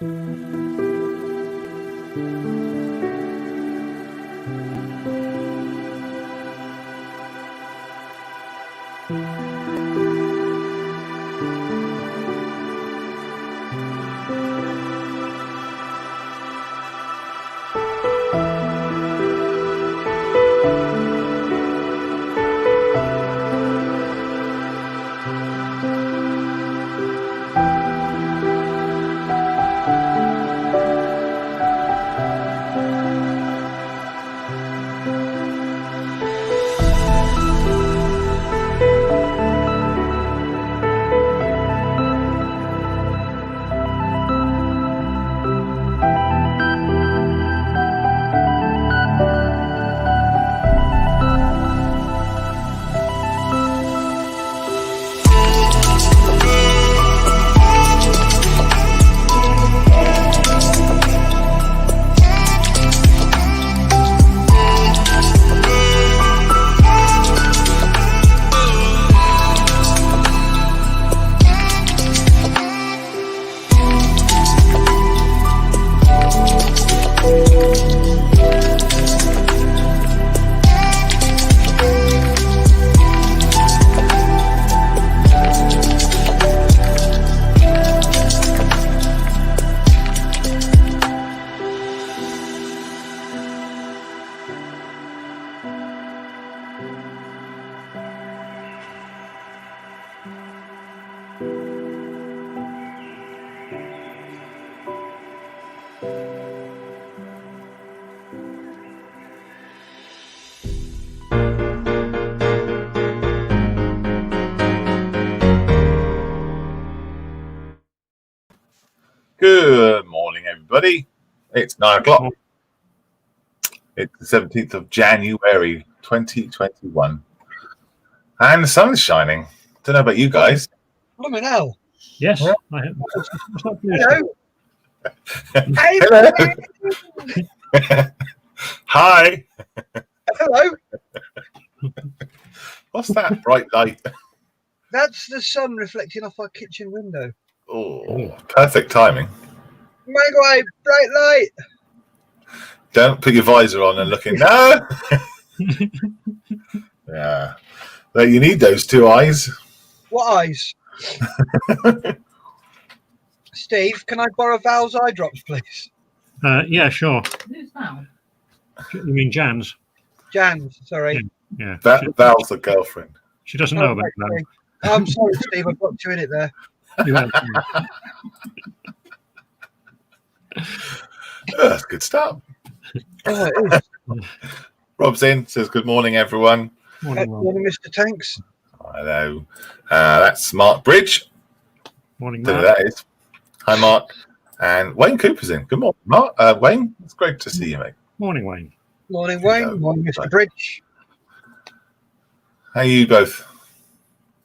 Good morning, everybody. It's 9 o'clock. It's the 17th of January, 2021. And the sun is shining. Don't know about you guys. Blimey hell. Yes. Yeah. I have. Hello. Hello. Hi. Hello. What's that bright light? That's the sun reflecting off our kitchen window. Oh, perfect timing. Magway, bright light. Don't put your visor on and look in. No. Yeah. Well, you need those two eyes. What eyes? Steve, can I borrow Val's eye drops, please? Yeah, sure. Who's Val? You mean Jan's? Jan's, sorry. Yeah. Val's the girlfriend. She doesn't know about that. I'm sorry, Steve, I got you in it there. That's a good start. Oh, it is. Rob's in, says good morning, everyone. Morning, Rob. Morning, Mr. Tanks. Hello. That's Mark Bridge. Morning, Don't know Mark. who that is. Hi, Mark. And Wayne Cooper's in. Good morning, Mark. Wayne, it's great to see you, mate. Morning, Wayne. Morning, Hello. Wayne. Morning, Mr. Bridge. How are you both?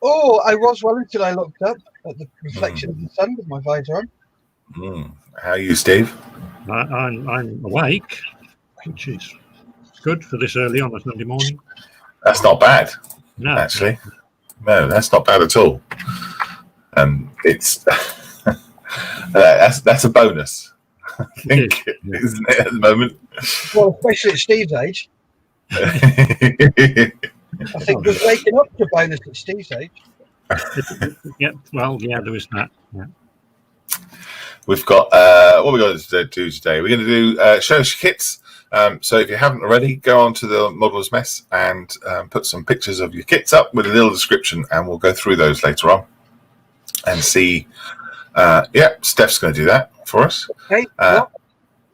Oh, I was well until I looked up at the reflection of the sun with my visor on. How are you, Steve? I'm awake, which is good for this early on a Sunday morning. That's not bad, No. actually. No, that's not bad at all. It's that's a bonus, I think, isn't it, at the moment? Well, especially at Steve's age. I think just waking up to bonus at Steve's age. Yeah, well, yeah, there is that. Yeah. We've got what we're going to do today. We're going to do show us your kits. So if you haven't already, go on to the Modeller's Mess and put some pictures of your kits up with a little description, and we'll go through those later on and see. Yeah, Steph's going to do that for us. Hey,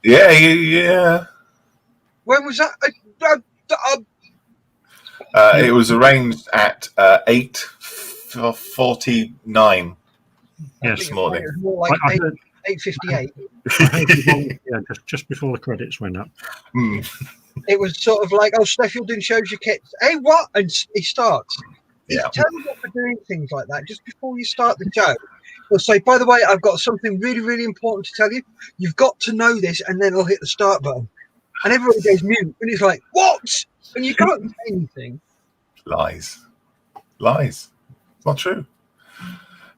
Yeah. when was that? It was arranged at 8:49 Yes. this morning. It was more like I heard- 8:58. Yeah, just before the credits went up. It was sort of like, oh, Steph, you're doing shows your kits. Hey, what? And he starts. He's Yeah. terrible for doing things like that. Just before you start the show, he'll say, by the way, I've got something really, really important to tell you. You've got to know this. And then he'll hit the start button. And everybody goes mute. And he's like, what? And you can't say anything. Lies. It's not true.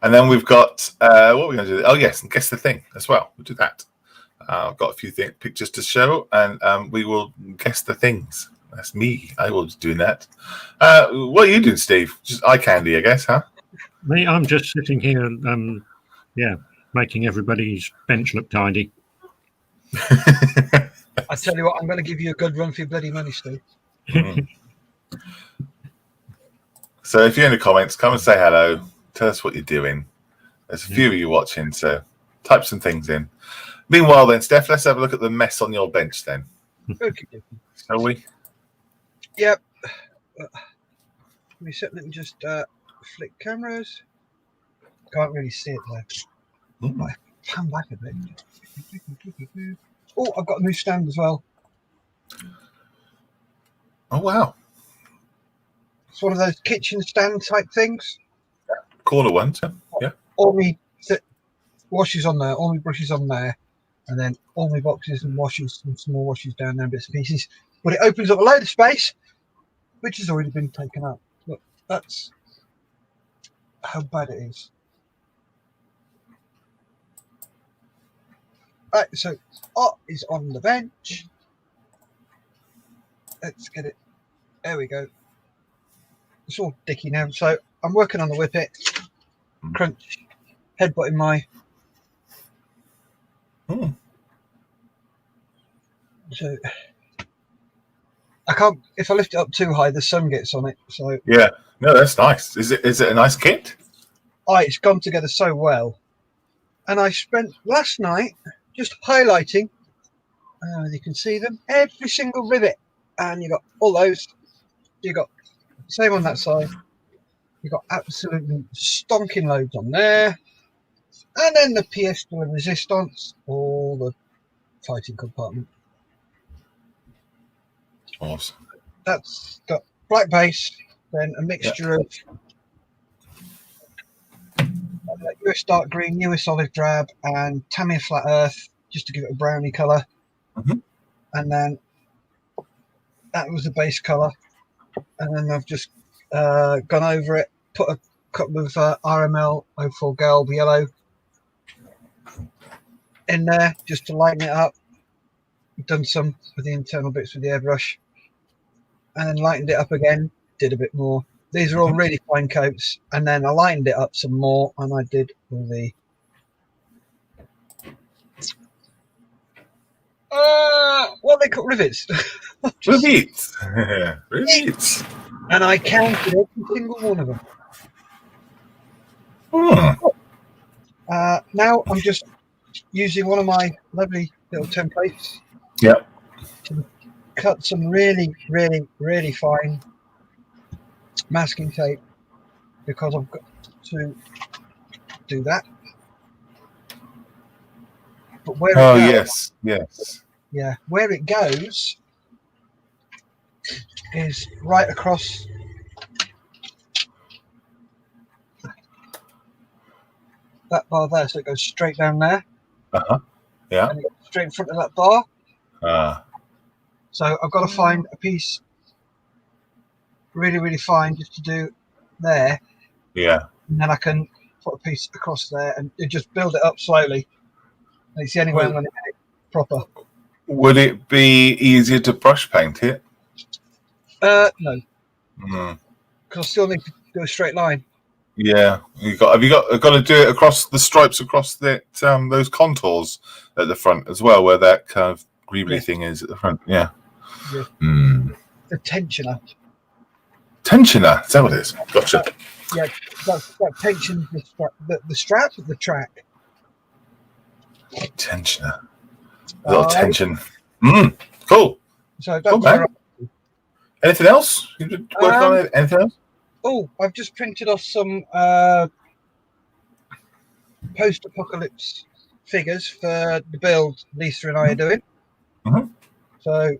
And then we've got what are we going to do? Oh yes, and guess the thing as well. We'll do that. I've got a few pictures to show, and we will guess the things. That's me. I will be doing that. What are you doing, Steve? Just eye candy, I guess, huh? Me, I'm just sitting here, making everybody's bench look tidy. I tell you what, I'm going to give you a good run for your bloody money, Steve. So if you're in the comments, come and say hello. Tell us what you're doing. There's a few of you watching, so type some things in. Meanwhile, then, Steph, let's have a look at the mess on your bench, then. Okay. Shall we? Yep. Let me just flick cameras. Can't really see it there. Right, pan back a bit. Oh, I've got a new stand as well. Oh, wow. It's one of those kitchen stand type things. Corner ones, yeah. All my washes on there, all my brushes on there, and then all my boxes and washes and small washes down there, bits and pieces. But it opens up a load of space, which has already been taken up. Look, that's how bad it is. Right, so Art is on the bench. Let's get it. There we go. It's all dicky now. So I'm working on the whippet. Crunch. Headbutting my. So I can't. If I lift it up too high, the sun gets on it. So yeah. No, that's nice. Is it a nice kit? It's gone together so well. And I spent last night just highlighting. You can see them. Every single rivet. And you got all those. You got same on that side. You got absolutely stonking loads on there. And then the pièce de resistance, all the fighting compartment. Awesome. That's got black base, then a mixture of US dark green, US olive drab, and Tamiya flat earth, just to give it a brownie colour. And then that was the base colour. And then I've just gone over it, put a couple of RML 04 Galb yellow in there just to lighten it up. Done some with the internal bits with the airbrush, and then lightened it up again, did a bit more. These are all really fine coats, and then I lightened it up some more, and I did all the what they call rivets. Rivets. Rivets. And I counted every single one of them. Now I'm just using one of my lovely little templates. Yep. To cut some really, really, really fine masking tape, because I've got to do that. But where it goes, yeah, where it goes is right across that bar there, so it goes straight down there. Yeah. And it goes straight in front of that bar. So I've got to find a piece really, really fine just to do there. Yeah. And then I can put a piece across there and just build it up slowly. And it's the only way I'm going to get it proper. Would it be easier to brush paint it? No. Because I still need to do a straight line. Yeah. Have you got to do it across the stripes across that those contours at the front as well, where that kind of greebly thing is at the front? Yeah. The tensioner. Tensioner, is that what it is? Gotcha. Yeah, that tension the strap of the track. Tensioner. A little tension. Cool. So that's cool, anything else? You working on it? Anything else? Oh, I've just printed off some post-apocalypse figures for the build Lisa and I are doing. So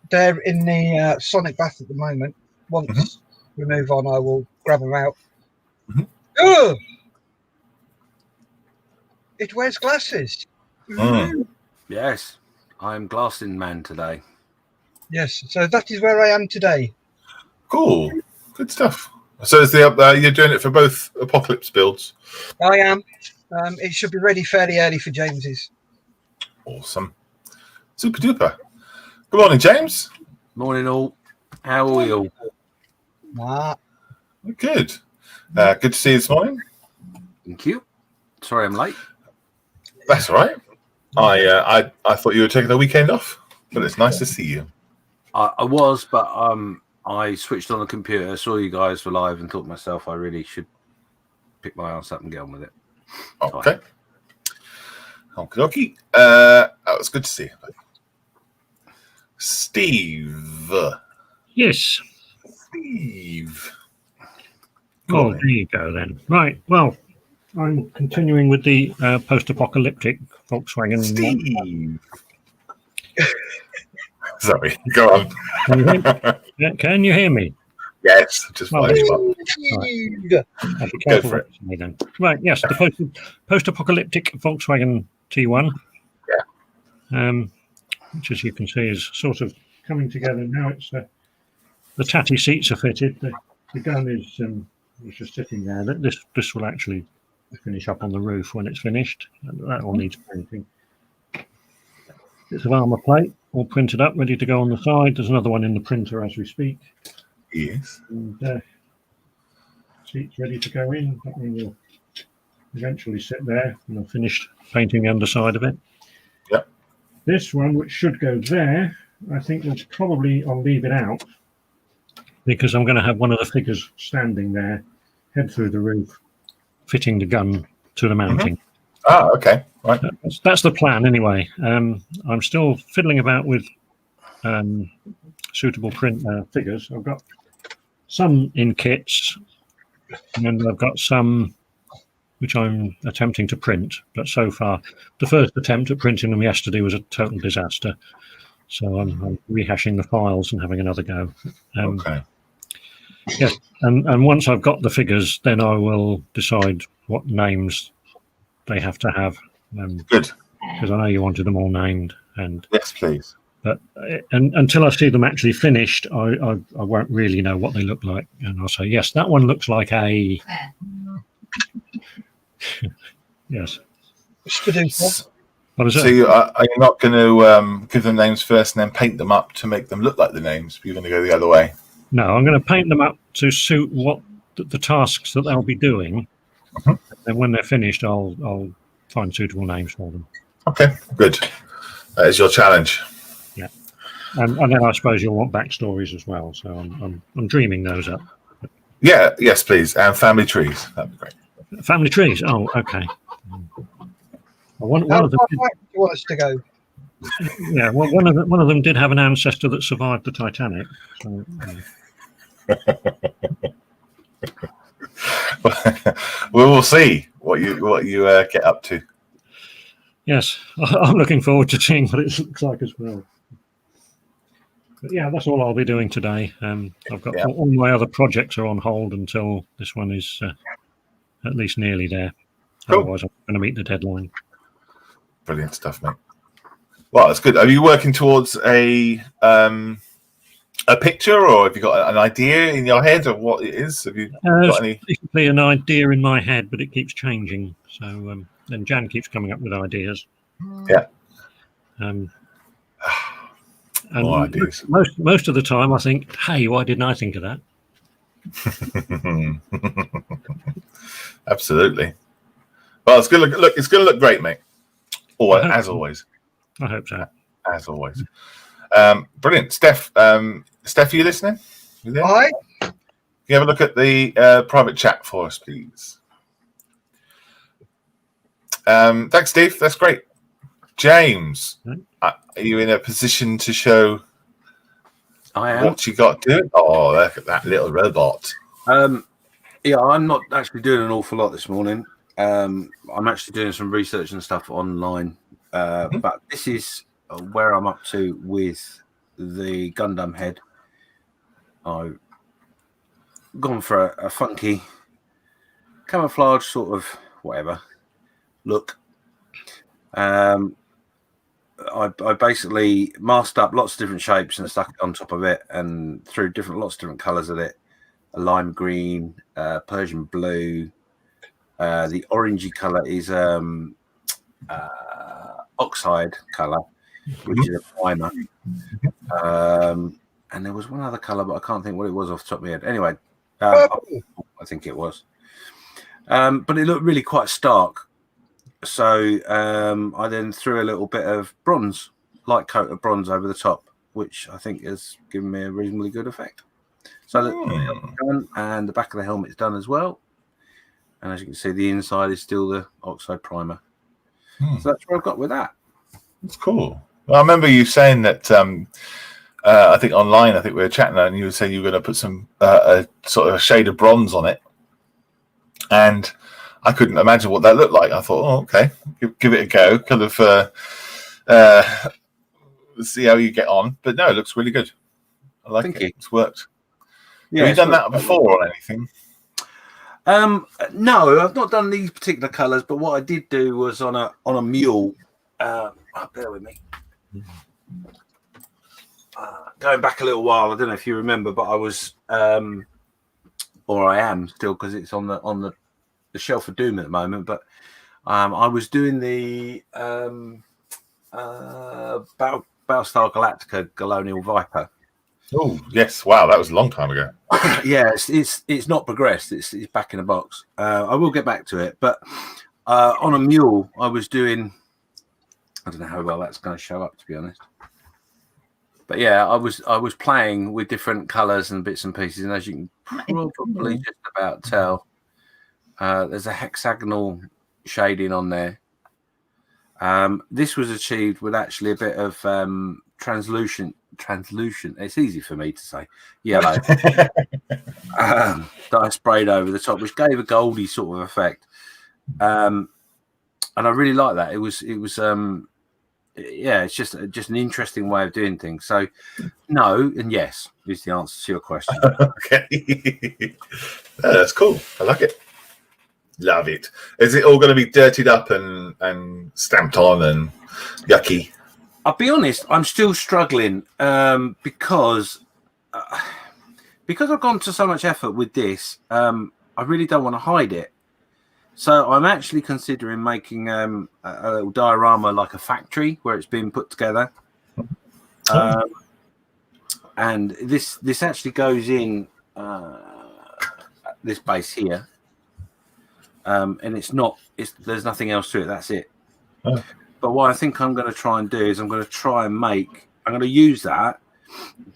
they're in the Sonic bath at the moment. Once we move on, I will grab them out. Oh! It wears glasses. Yes, I'm glassing man today. Yes, so that is where I am today. Cool. Good stuff. So is you're doing it for both Apocalypse builds? I am. It should be ready fairly early for James's. Awesome. Super duper. Good morning, James. Morning, all. How are we all? Good. Good to see you this morning. Thank you. Sorry I'm late. That's all right. I thought you were taking the weekend off, but it's nice to see you. I was, but I switched on the computer, saw you guys were live, and thought to myself I really should pick my ass up and get on with it. Okay. Okie dokie. That was good to see you. Steve. Yes. Steve. Oh, there you go then. Right. Well, I'm continuing with the post-apocalyptic Volkswagen. Steve. Sorry, go on. Can you hear me? Yes, just fine. Right. Go for it. Then. Right, yes, the post-apocalyptic Volkswagen T1. Yeah. Which, as you can see, is sort of coming together now. It's the tatty seats are fitted. The gun is just sitting there. This will actually finish up on the roof when it's finished. That all needs painting. Bits of armour plate all printed up, ready to go on the side. There's another one in the printer as we speak. Yes. And seats ready to go in. That one will eventually sit there and I've finished painting the underside of it. Yep. This one, which should go there, I think I'll leave it out because I'm going to have one of the figures standing there, head through the roof, fitting the gun to the mounting. Okay. Right. That's the plan anyway. I'm still fiddling about with suitable print figures. I've got some in kits, and I've got some which I'm attempting to print. But so far, the first attempt at printing them yesterday was a total disaster. So I'm rehashing the files and having another go. Okay. Yeah, and once I've got the figures, then I will decide what names they have to have. Good. Because I know you wanted them all named. And yes, please. But until I see them actually finished, I won't really know what they look like. And I'll say, yes, that one looks like a... Yes. What is so it? are you not going to give them names first and then paint them up to make them look like the names? You're going to go the other way? No, I'm going to paint them up to suit what the tasks that they'll be doing. And when they're finished, I'll find suitable names for them. Okay, good. That is your challenge. Yeah, and then I suppose you'll want backstories as well. So I'm dreaming those up. Yeah, yes, please, and family trees. That'd be great. Family trees. Oh, okay. One How of them. far back do you want us to go? Yeah, well, one of them did have an ancestor that survived the Titanic. So, we will see what you get up to. Yes, I'm looking forward to seeing what it looks like as well. But yeah, that's all I'll be doing today. I've got all my other projects are on hold until this one is at least nearly there. Cool. Otherwise, I'm going to meet the deadline. Brilliant stuff, mate. Well, that's good. Are you working towards a picture, or have you got an idea in your head of what it is? Have you got any? Basically, an idea in my head, but it keeps changing. So then Jan keeps coming up with ideas. Yeah. And more ideas. Most of the time, I think, "Hey, why didn't I think of that?" Absolutely. Well, it's going to look. It's going to look great, mate. As always. I hope so. As always. Brilliant, Steph. Steph, are you listening? You there? Hi. Can you have a look at the private chat for us, please? Thanks, Steve. That's great. James, are you in a position to show I am. what you got doing? Oh, look at that little robot. Yeah, I'm not actually doing an awful lot this morning. I'm actually doing some research and stuff online. But this is where I'm up to with the Gundam head. I've gone for a funky camouflage sort of whatever look. I basically masked up lots of different shapes and stuck it on top of it and threw lots of different colours at it. a lime green, Persian blue. The orangey colour is oxide colour, which is a primer. And there was one other colour, but I can't think what it was off the top of my head. Anyway, I think it was. But it looked really quite stark. So I then threw a little bit of bronze, light coat of bronze over the top, which I think has given me a reasonably good effect. So the helmet's done, and the back of the helmet's done as well. And as you can see, the inside is still the oxide primer. So that's where I've got with that. That's cool. Well, I remember you saying that. I think online, I think we were chatting, and you were saying you were going to put some a sort of a shade of bronze on it, and I couldn't imagine what that looked like. I thought, oh, okay, give it a go, kind of see how you get on. But no, it looks really good. I like it. It's worked. Yeah, have you done that before or anything? No, I've not done these particular colours, but what I did do was on a mule. Bear with me. Going back a little while, I don't know if you remember, but I was, or I am still, because it's on the shelf of doom at the moment. But I was doing the Battlestar Galactica Galonial Viper. Oh yes, wow, that was a long time ago. Yeah, it's not progressed. It's back in a box. I will get back to it, but on a mule, I was doing. I don't know how well that's going to show up, to be honest. But yeah, I was playing with different colours and bits and pieces, and as you can probably just about tell, there's a hexagonal shading on there. This was achieved with actually a bit of translucent. It's easy for me to say. Yellow that I sprayed over the top, which gave a goldy sort of effect. And I really like that. It was yeah, it's just an interesting way of doing things. So no and yes is the answer to your question. Okay. That's cool. I like it. Love it. Is it all going to be dirtied up and stamped on and yucky? I'll be honest, I'm still struggling because I've gone to so much effort with this. I really don't want to hide it. So I'm actually considering making a little diorama, like a factory where it's been put together. And this actually goes in this base here. And there's nothing else to it. That's it. Oh. But what I think I'm going to try and do is I'm going to use that,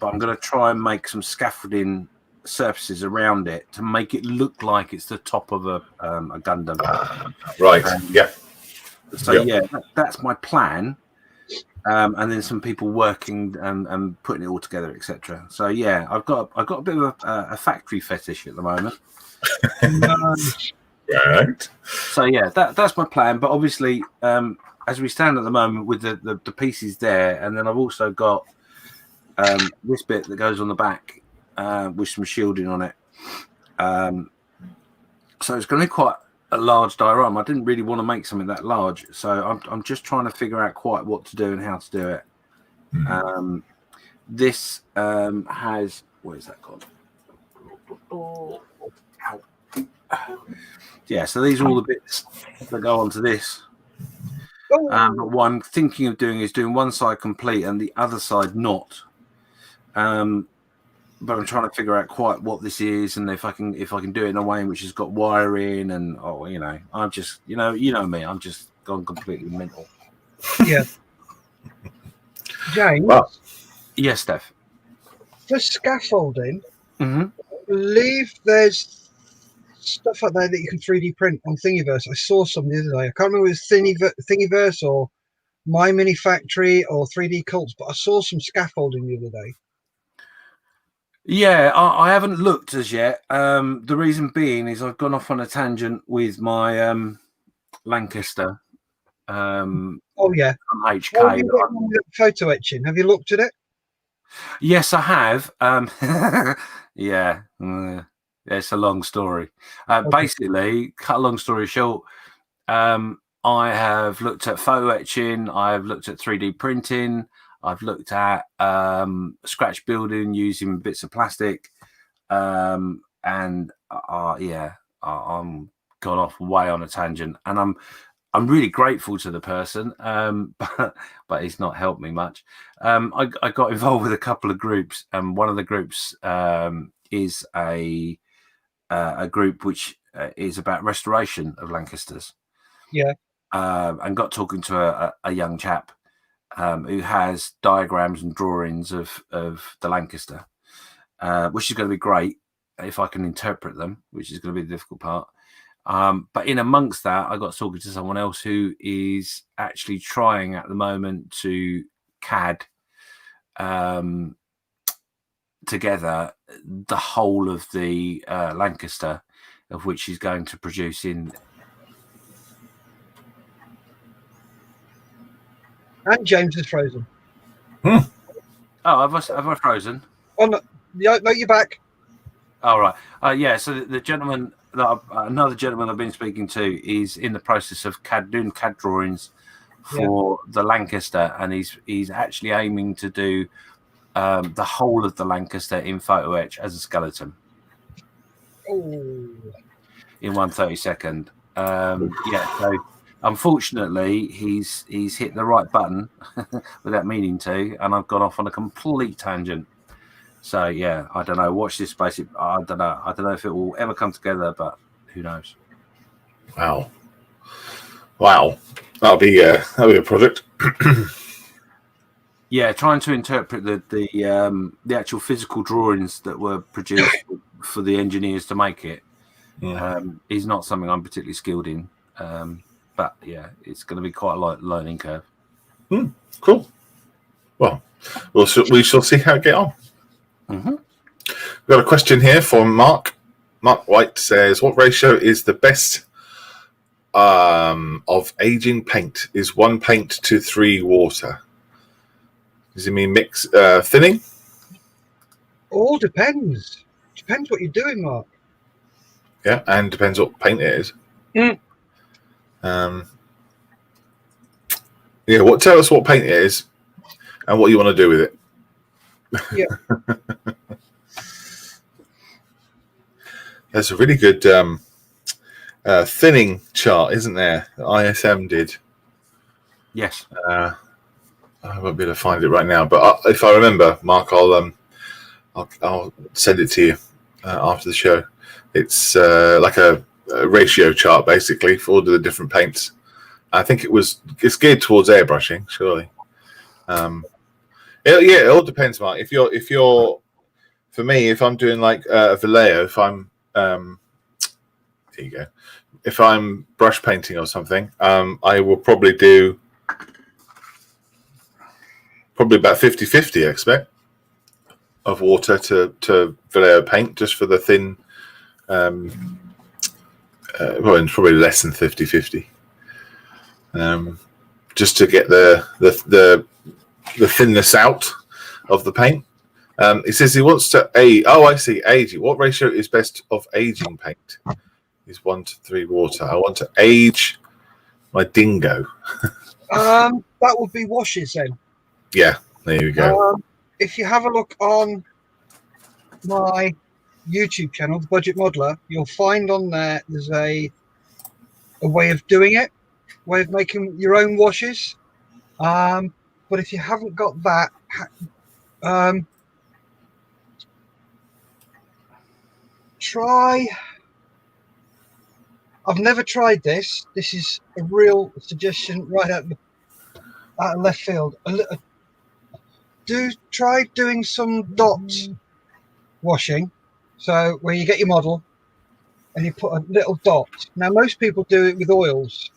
but I'm going to try and make some scaffolding surfaces around it to make it look like it's the top of a Gundam. Right. Yeah. So yeah, that's my plan. And then some people working and putting it all together, etc. So yeah, I've got a bit of a factory fetish at the moment. Right. So yeah, that's my plan. But obviously, as we stand at the moment with the pieces there, and then I've also got this bit that goes on the back with some shielding on it. So it's going to be quite a large diorama. I didn't really want to make something that large, so I'm just trying to figure out quite what to do and how to do it. This has, where's that gone? Yeah, so these are all the bits that go onto this. But what I'm thinking of doing is doing one side complete and the other side not. But I'm trying to figure out quite what this is, and if I can do it in a way in which has got wiring, and I'm just you know me, I'm just gone completely mental. Yeah. James. Wow. Yes, Steph. For scaffolding, Mm-hmm. I believe there's stuff out there that you can 3D print on Thingiverse. I saw some the other day. I can't remember if it was Thingiverse or My Mini Factory or 3D Cults, but I saw some scaffolding the other day. Yeah, I haven't looked as yet. The reason being is I've gone off on a tangent with my Lancaster. Oh yeah, HK. How are you getting on with photo etching? Have you looked at it? Yes, I have. Yeah, it's a long story. Basically, cut a long story short, I have looked at photo etching. I've looked at 3D printing. I've looked at scratch building using bits of plastic. and I'm gone off way on a tangent, and I'm really grateful to the person, but it's not helped me much. I got involved with a couple of groups, and one of the groups is a group which is about restoration of Lancasters. Yeah. And got talking to a young chap who has diagrams and drawings of the Lancaster, which is going to be great if I can interpret them, which is going to be the difficult part. But in amongst that, I got talking to someone else who is actually trying at the moment to CAD together the whole of the Lancaster, of which he's going to produce in. And James is frozen. Oh, have I frozen? Oh no, you're back. All right. Yeah. So the gentleman, another gentleman I've been speaking to, is in the process of doing CAD drawings for the Lancaster, and he's actually aiming to do the whole of the Lancaster in photo etch as a skeleton. Oh. In 1/32. Yeah. So unfortunately, he's hit the right button without meaning to, and I've gone off on a complete tangent. So yeah, I don't know. Watch this space. I don't know. I don't know if it will ever come together, but who knows? Wow. That'll be a project. Yeah, trying to interpret the actual physical drawings that were produced for the engineers to make it is not something I'm particularly skilled in. But yeah, it's going to be quite a learning curve. Cool. Well, we shall see how it get on. Mm-hmm. We've got a question here from Mark. Mark White says, what ratio is the best of aging paint? Is 1 paint to 3 water? Does it mean mix thinning? All depends. Depends what you're doing, Mark. Yeah, and depends what paint it is. Yeah, tell us what paint it is and what you want to do with it. Yeah. There's a really good thinning chart, isn't there? That ISM did. Yes. I won't be able to find it right now, but if I remember, Mark, I'll send it to you after the show. It's like a ratio chart, basically, for all the different paints. I think it's geared towards airbrushing, surely. It all depends, Mark. If you're, for me, if I'm doing like a Vallejo, if I'm, here you go. If I'm brush painting or something, I will probably do about 50-50, I expect, of water to Vallejo paint, just for the thin. Well, it's probably less than 50-50. Just to get the thinness out of the paint. He says he wants to age. Oh, I see. Aging. What ratio is best of aging paint? Is 1 to 3 water. I want to age my dingo. That would be washes then. Yeah, there you go. If you have a look on my YouTube channel, The Budget Modeler, you'll find on there's a way of doing it, way of making your own washes. But if you haven't got that, try. I've never tried this. This is a real suggestion right out of left field. Try doing some dot washing. So where you get your model and you put a little dot. Now most people do it with oils.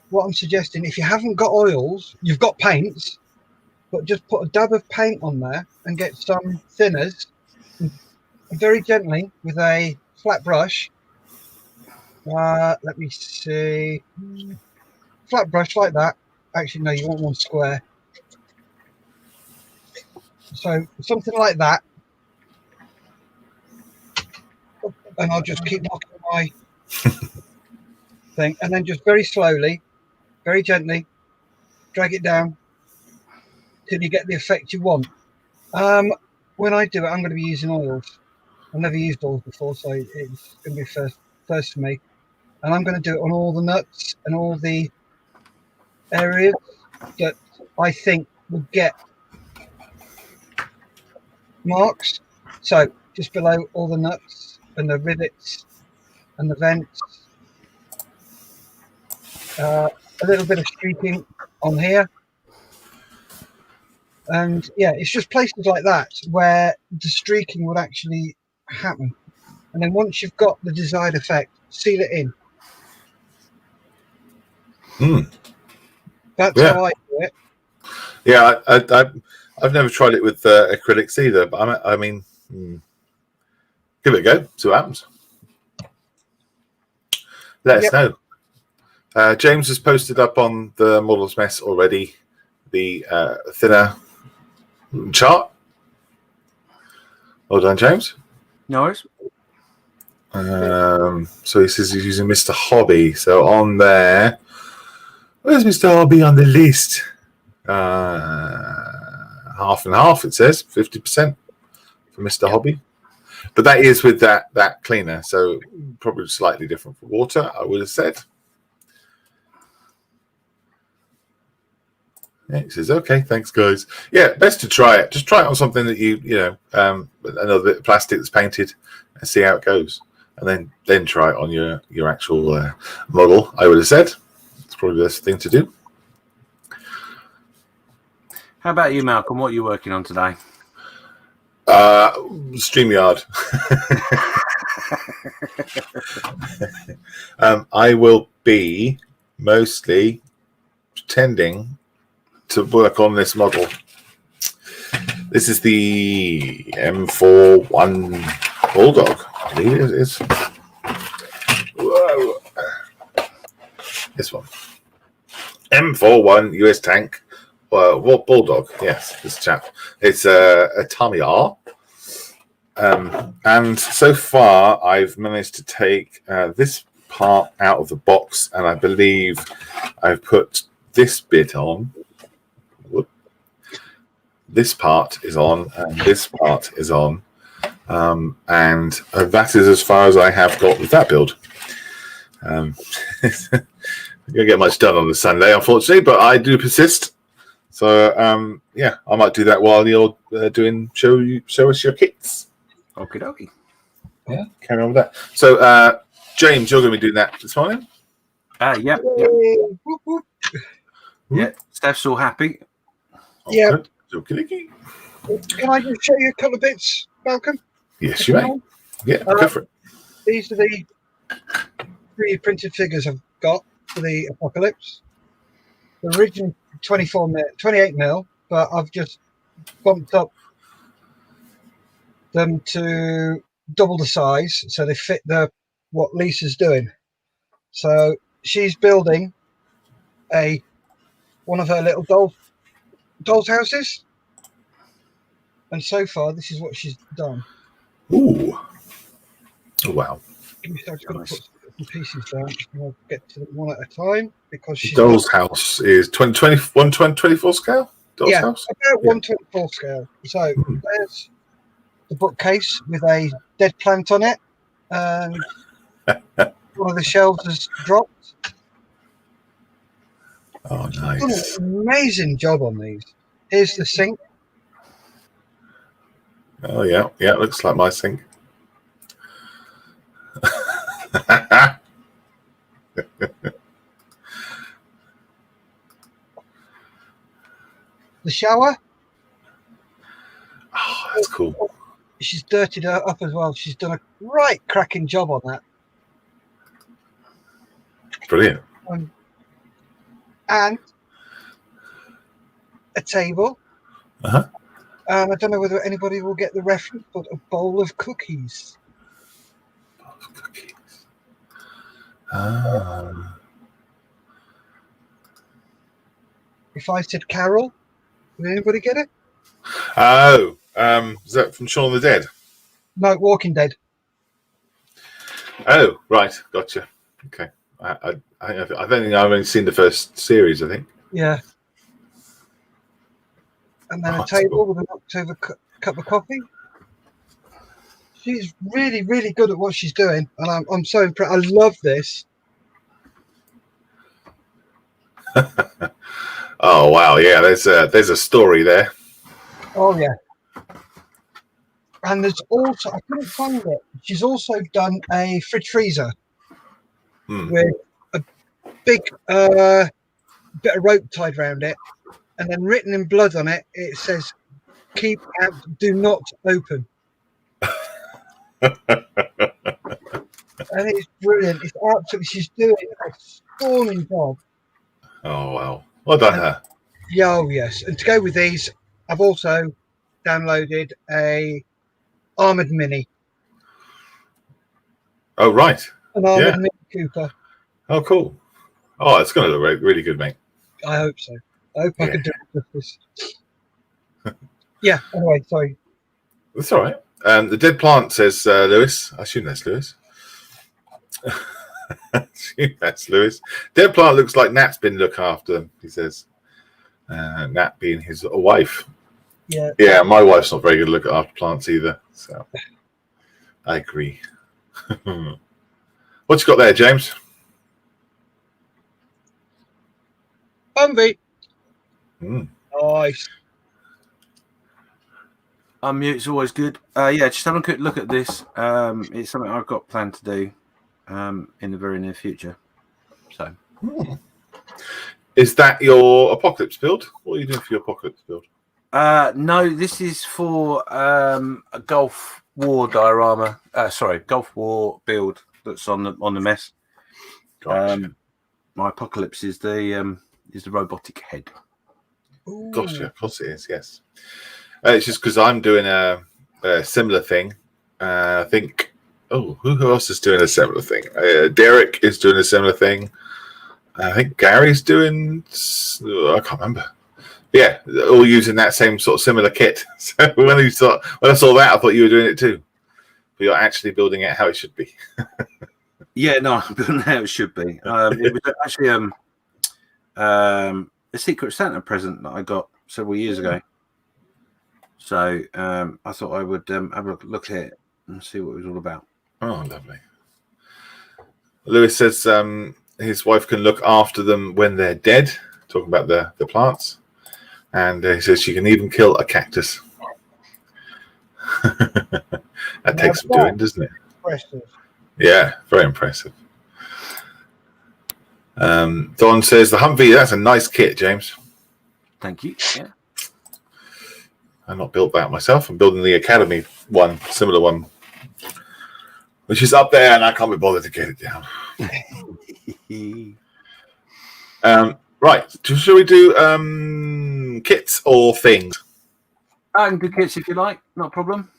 What I'm suggesting, if you haven't got oils, you've got paints, but just put a dab of paint on there and get some thinners and very gently with a flat brush. Let me see. Flat brush like that. Actually, no, you want one square. So something like that. And I'll just keep knocking my thing. And then just very slowly, very gently, drag it down till you get the effect you want. When I do it, I'm going to be using oils. I've never used dolls before, so it's going to be first for me. And I'm going to do it on all the nuts and all the areas that I think would get marks. So just below all the nuts and the rivets and the vents. A little bit of streaking on here. And yeah, it's just places like that where the streaking would actually happen. And then once you've got the desired effect, seal it in. That's how I do it. Yeah, I've never tried it with acrylics either, but I mean, give it a go. See what happens. Let us know. James has posted up on the Models Mess already the thinner chart. Well done, James. No worries. So he says he's using Mr. Hobby. So on there, where's Mr. Hobby on the list? Half and half, it says 50% for Mr. Hobby. But that is with that cleaner, so probably slightly different for water, I would have said. Yeah, he says, okay, thanks, guys. Yeah, best to try it. Just try it on something that you know, another bit of plastic that's painted and see how it goes. And then try it on your actual model, I would have said. It's probably the best thing to do. How about you, Malcolm? What are you working on today? StreamYard. I will be mostly pretending to work on this model. This is the M4H Bulldog. I believe it is. Whoa. This one. M4H US tank. What Bulldog? Yes, this chap. It's a Tamiya. And so far, I've managed to take this part out of the box, and I believe I've put this bit on. Whoop. This part is on, and this part is on. And that is as far as I have got with that build. I'm going to get much done on the Sunday, unfortunately, but I do persist. So, yeah, I might do that while you're show us your kits. Okie dokie. Yeah, carry on with that. So, James, you're going to be doing that this morning? Yeah. Yeah, Steph's all happy. Yeah. Okay. Can I just show you a couple of bits, Malcolm? Yes, you may. Yeah, go for it. These are the 3D printed figures I've got for the Apocalypse. The original 28 mil, but I've just bumped up them to double the size so they fit what Lisa's doing. So she's building one of her little doll's houses, and so far this is what she's done. Ooh! Oh, wow! I'm just going to put some pieces down. I'll get to them one at a time because she's doll's house is 124 scale. Doll's house? About 124 scale. So there's the bookcase with a dead plant on it, and one of the shelves has dropped. Oh, nice! Done an amazing job on these. Here's the sink. Oh yeah, it looks like my sink. The shower. Oh, that's cool. She's dirtied her up as well. She's done a right cracking job on that. Brilliant. And a table. Uh-huh. I don't know whether anybody will get the reference, but a bowl of cookies. If I said Carol, would anybody get it? Oh, is that from Shaun of the Dead? No, Walking Dead. Oh, right, gotcha. Okay, I don't think I've only seen the first series. I think. Yeah. And then a table with a knocked over cup of coffee. She's really, really good at what she's doing, and I'm so impressed. I love this. Oh wow, yeah. There's a story there. Oh yeah. And there's also, I couldn't find it. She's also done a fridge freezer with a big bit of rope tied around it, and then written in blood on it, it says, "Keep out, do not open." And it's brilliant. It's absolutely, she's doing a storming job. Oh wow, well done her. Yeah, oh yes. And to go with these, I've also downloaded a armored mini, Oh right. an armored Yeah. mini Cooper. Oh cool. Oh, it's going to look really good, mate. I hope so. I hope I Yeah. can do it justice. Yeah. Anyway, sorry. That's all right. The dead plant says Lewis. I assume that's Lewis. I assume that's Lewis. Dead plant looks like Nat's been looking after them. He says. Nat being his wife. Yeah. Yeah, my wife's not very good at looking after plants either. So I agree. What you got there, James? Humvee. Mm. Nice. Unmute's always good. Yeah, just having a quick look at this. It's something I've got planned to do in the very near future. So, Is that your apocalypse build? What are you doing for your apocalypse build? no, this is for a Gulf War diorama. Gulf War build that's on the mess. Gotcha. My apocalypse is the robotic head. Ooh. Gotcha. Of course it is. Yes. It's just because I'm doing a similar thing. I think. Oh, who else is doing a similar thing? Derek is doing a similar thing. I think Gary's doing. I can't remember. Yeah, all using that same sort of similar kit. So when I saw that, I thought you were doing it too. But you're actually building it how it should be. Yeah, no, I'm building how it should be. It was actually a Secret Santa present that I got several years ago. So I thought I would have a look at it and see what it was all about. Oh, lovely. Lewis says his wife can look after them when they're dead. Talking about the plants. And he says she can even kill a cactus. That takes some doing, doesn't it? Impressive. Yeah, very impressive. Don says the Humvee, that's a nice kit, James. Thank you. Yeah. I've not built that myself. I'm building the Academy one, similar one, which is up there, and I can't be bothered to get it down. Right, shall we do kits or things? I can do kits if you like, not a problem.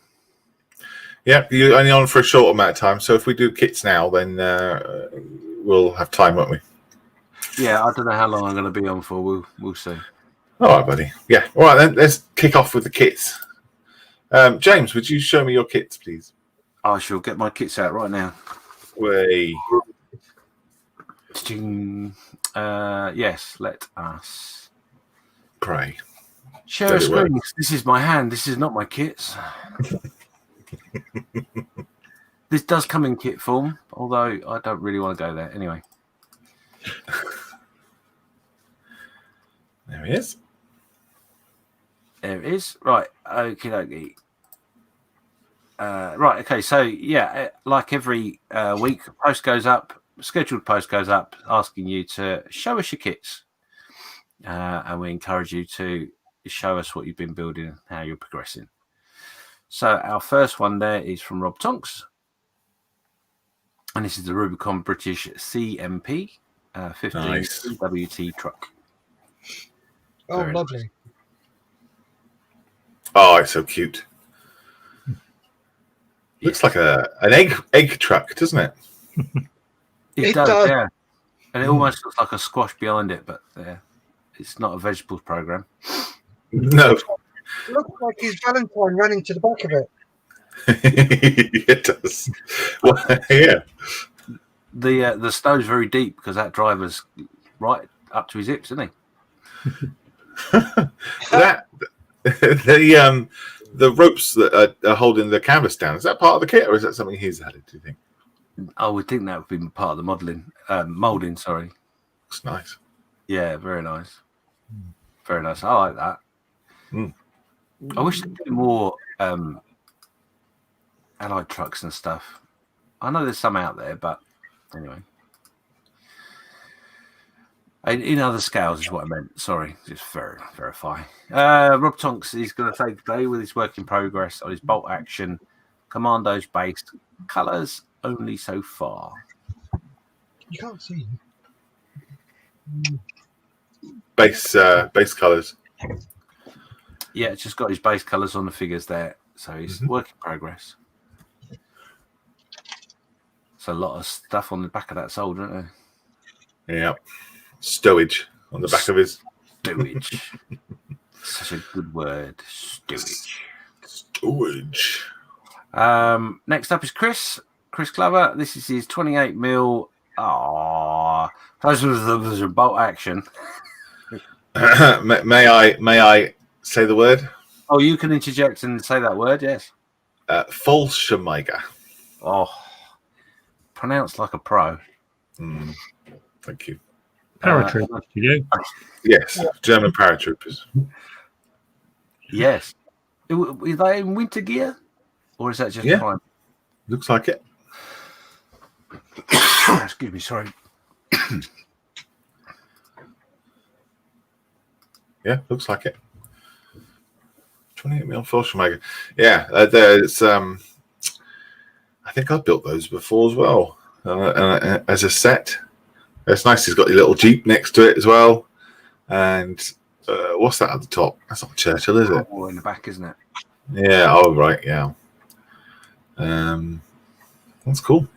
Yeah, you're only on for a short amount of time, so if we do kits now, then we'll have time, won't we? Yeah, I don't know how long I'm going to be on for. We'll see. All right, buddy. Yeah, all right, then let's kick off with the kits. James, would you show me your kits, please? I shall get my kits out right now. Way. Yes, let us Pray. share a screen. This is my hand. This is not my kits. This does come in kit form, although I don't really want to go there. Anyway. There he is. There it is. Right. Okie dokie. Right. Okay. So, yeah, like every week, post goes up, scheduled post goes up asking you to show us your kits. And we encourage you to show us what you've been building and how you're progressing. So, our first one there is from Rob Tonks. And this is the Rubicon British CMP 15 Nice. WT truck. Oh, Very lovely. Oh, it's so cute. Looks like an egg truck, doesn't it? It does, yeah. And it almost looks like a squash behind it, but it's not a vegetables program. No. It looks like his Valentine running to the back of it. It does. Well, yeah. The snow's very deep because that driver's right up to his hips, isn't he? The the ropes that are holding the canvas down, is that part of the kit, or is that something he's added, do you think? I would think that would be part of the molding, sorry. Looks nice. Yeah, very nice. Very nice. I like that. I wish they'd do more allied trucks and stuff. I know there's some out there, but anyway. In other scales is what I meant. Sorry, just verify. Rob Tonks is going to say today with his work in progress on his bolt action commandos based colours only so far. You can't see. Base colours. Yeah, it's just got his base colours on the figures there. So he's work in progress. It's a lot of stuff on the back of that soldier, isn't there? Yeah. Stowage on the back of his. Stowage. Such a good word. Stowage. Stowage. Next up is Chris Glover. This is his 28mm. Those was a bolt action. may I say the word? Oh, you can interject and say that word, yes. Volkswagen. Oh, pronounced like a pro. Thank you. Paratroopers, you do? Yes, German paratroopers. Yes. Are they in winter gear? Or is that just prime? Looks like it. Excuse me, sorry. Yeah, looks like it. 28mm Volkswagen. Yeah, there's. I think I built those before as well, as a set. It's nice. He's got your little Jeep next to it as well, and what's that at the top? That's not Churchill, is it? Oh, in the back, isn't it? Yeah. Oh, right. Yeah. That's cool.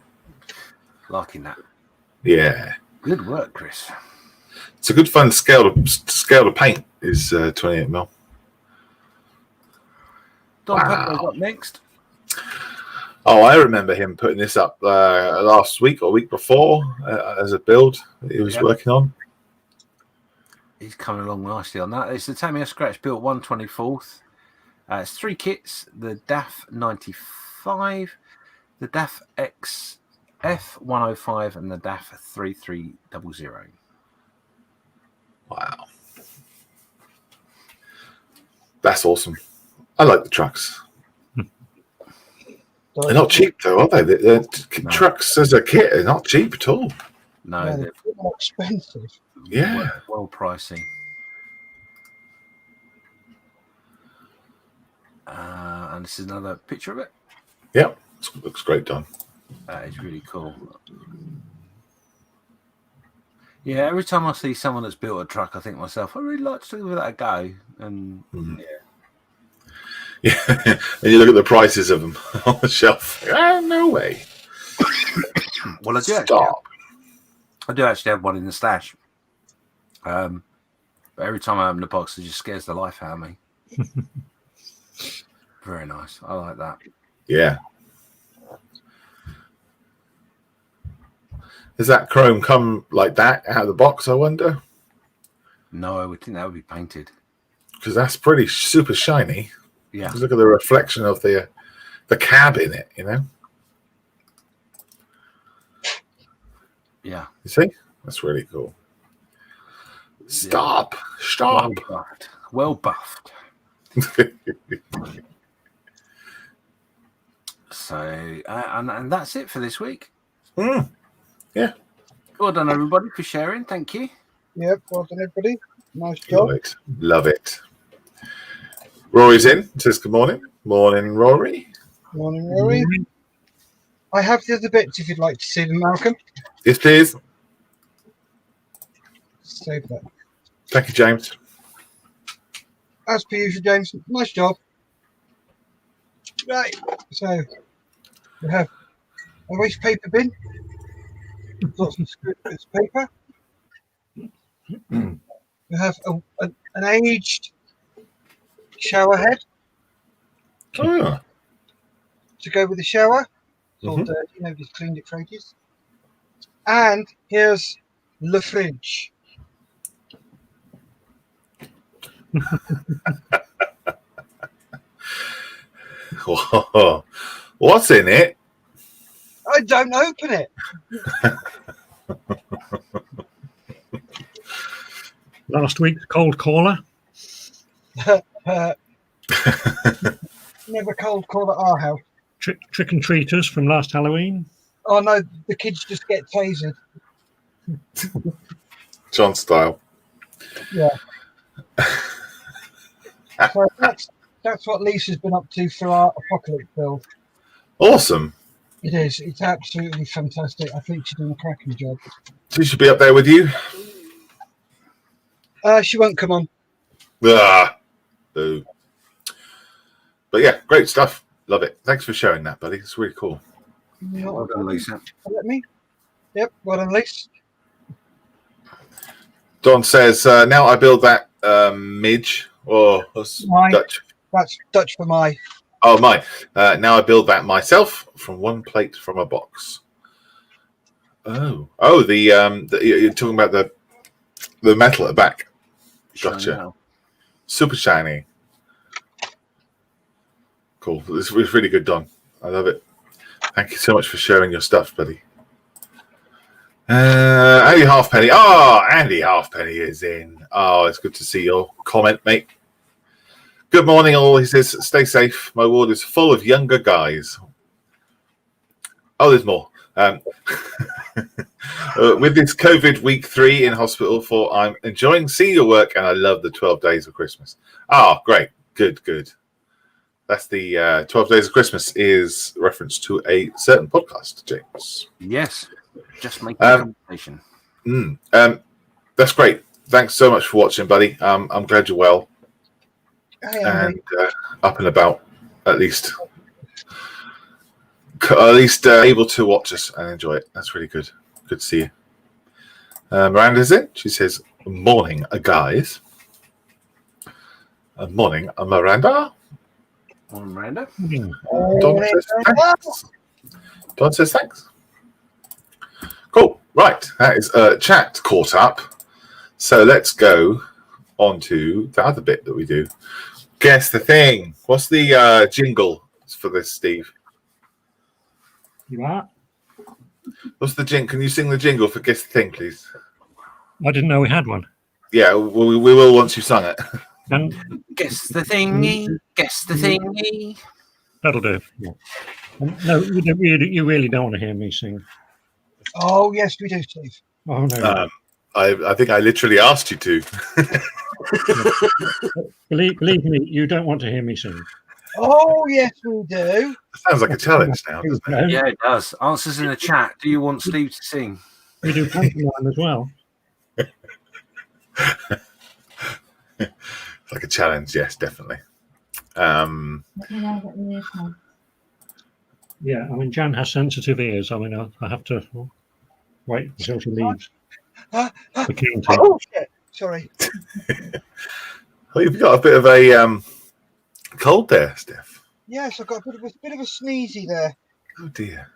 Liking that. Yeah. Good work, Chris. It's a good fun scale to paint. Is 28mm. Don Pepper's up next. Oh, I remember him putting this up last week or week before as a build that he was working on. He's coming along nicely on that. It's the Tamiya Scratch built 1/24. It's 3 kits: the DAF 95, the DAF XF 105, and the DAF 3300. Wow, that's awesome. I like the trucks. They're not cheap though, are they? The trucks as a kit are not cheap at all. No, Yeah, they're more expensive. Yeah. well pricey. And this is another picture of it. Yep, looks great done. That is really cool. Yeah, every time I see someone that's built a truck, I think to myself, I really like to give that a go. And Yeah, and you look at the prices of them on the shelf. No way. Well, I do actually have one in the stash. But every time I open the box, it just scares the life out of me. Very nice. I like that. Yeah. Does that chrome come like that out of the box, I wonder? No, I would think that would be painted. Because that's pretty super shiny. Yeah. Just look at the reflection of the cab in it, you know? Yeah. You see? That's really cool. Stop. Well buffed. So, and that's it for this week. Yeah. Well done, everybody, for sharing. Thank you. Yep, well done, everybody. Nice job. Love it. Rory's in. Says good morning. Morning, Rory. Morning, Rory. I have the other bits if you'd like to see them, Malcolm. Yes, please. Save that. Thank you, James. As per usual, James, nice job. Right, so we have a waste paper bin. Lots of script paper. We have an aged shower head Oh. to go with the shower. It's all dirty, nobody's cleaned it for ages. And here's the fridge. What's in it? I don't open it. Last week's cold caller. Never cold call at our house. Trick and treaters from last Halloween. Oh no, the kids just get tasered. John style. Yeah. So that's what Lisa's been up to for our apocalypse build. Awesome. It is. It's absolutely fantastic. I think she's doing a cracking job. She should be up there with you. She won't come on. Boo. But yeah, great stuff. Love it. Thanks for sharing that, buddy. It's really cool. Well done, Lisa. Let me. Yep. Well done, Lisa. Don says, now I build that midge or Mine. Dutch. That's Dutch for my. Oh, mine. Now I build that myself from one plate from a box. Oh, the you're talking about the metal at the back. Gotcha. Super shiny. Cool. This was really good, Don. I love it. Thank you so much for sharing your stuff, buddy. Andy Halfpenny. Oh, Andy Halfpenny is in. Oh, it's good to see your comment, mate. Good morning, all. He says, stay safe. My ward is full of younger guys. Oh, there's more. With this COVID week 3 in hospital for, I'm enjoying senior work and I love the 12 days of Christmas. Oh, great. Good. That's the 12 days of Christmas is reference to a certain podcast, James. Yes. Just make the conversation. That's great. Thanks so much for watching, buddy. I'm glad you're well. And up and about, at least able to watch us and enjoy it. That's really good. Good to see you. Miranda's in. She says, morning, guys. Morning, Miranda. Morning, Miranda. Don says thanks. Cool. Right. That is chat caught up. So let's go on to the other bit that we do. Guess the thing. What's the jingle for this, Steve? You are? What's the jingle? Can you sing the jingle for Guess the Thing, please? I didn't know we had one. Yeah, we will once you've sung it. And Guess the thingy. Guess the thingy. that'll do. Yeah. No, you really don't want to hear me sing. Oh yes, we do, Steve. Oh no. I think I literally asked you to. Believe me, you don't want to hear me sing. Oh yes, we do. Sounds like a challenge now, doesn't it? No, Yeah, it does. Answers in the chat. Do you want Steve to sing? we do pantomime as well. It's like a challenge, yes, definitely. Yeah, I mean, Jan has sensitive ears. I mean, I have to wait until she leaves. The county. Oh shit! Sorry. Well, you've got a bit of a cold there, Steph. Yes, I've got a bit of a sneezy there. Oh dear.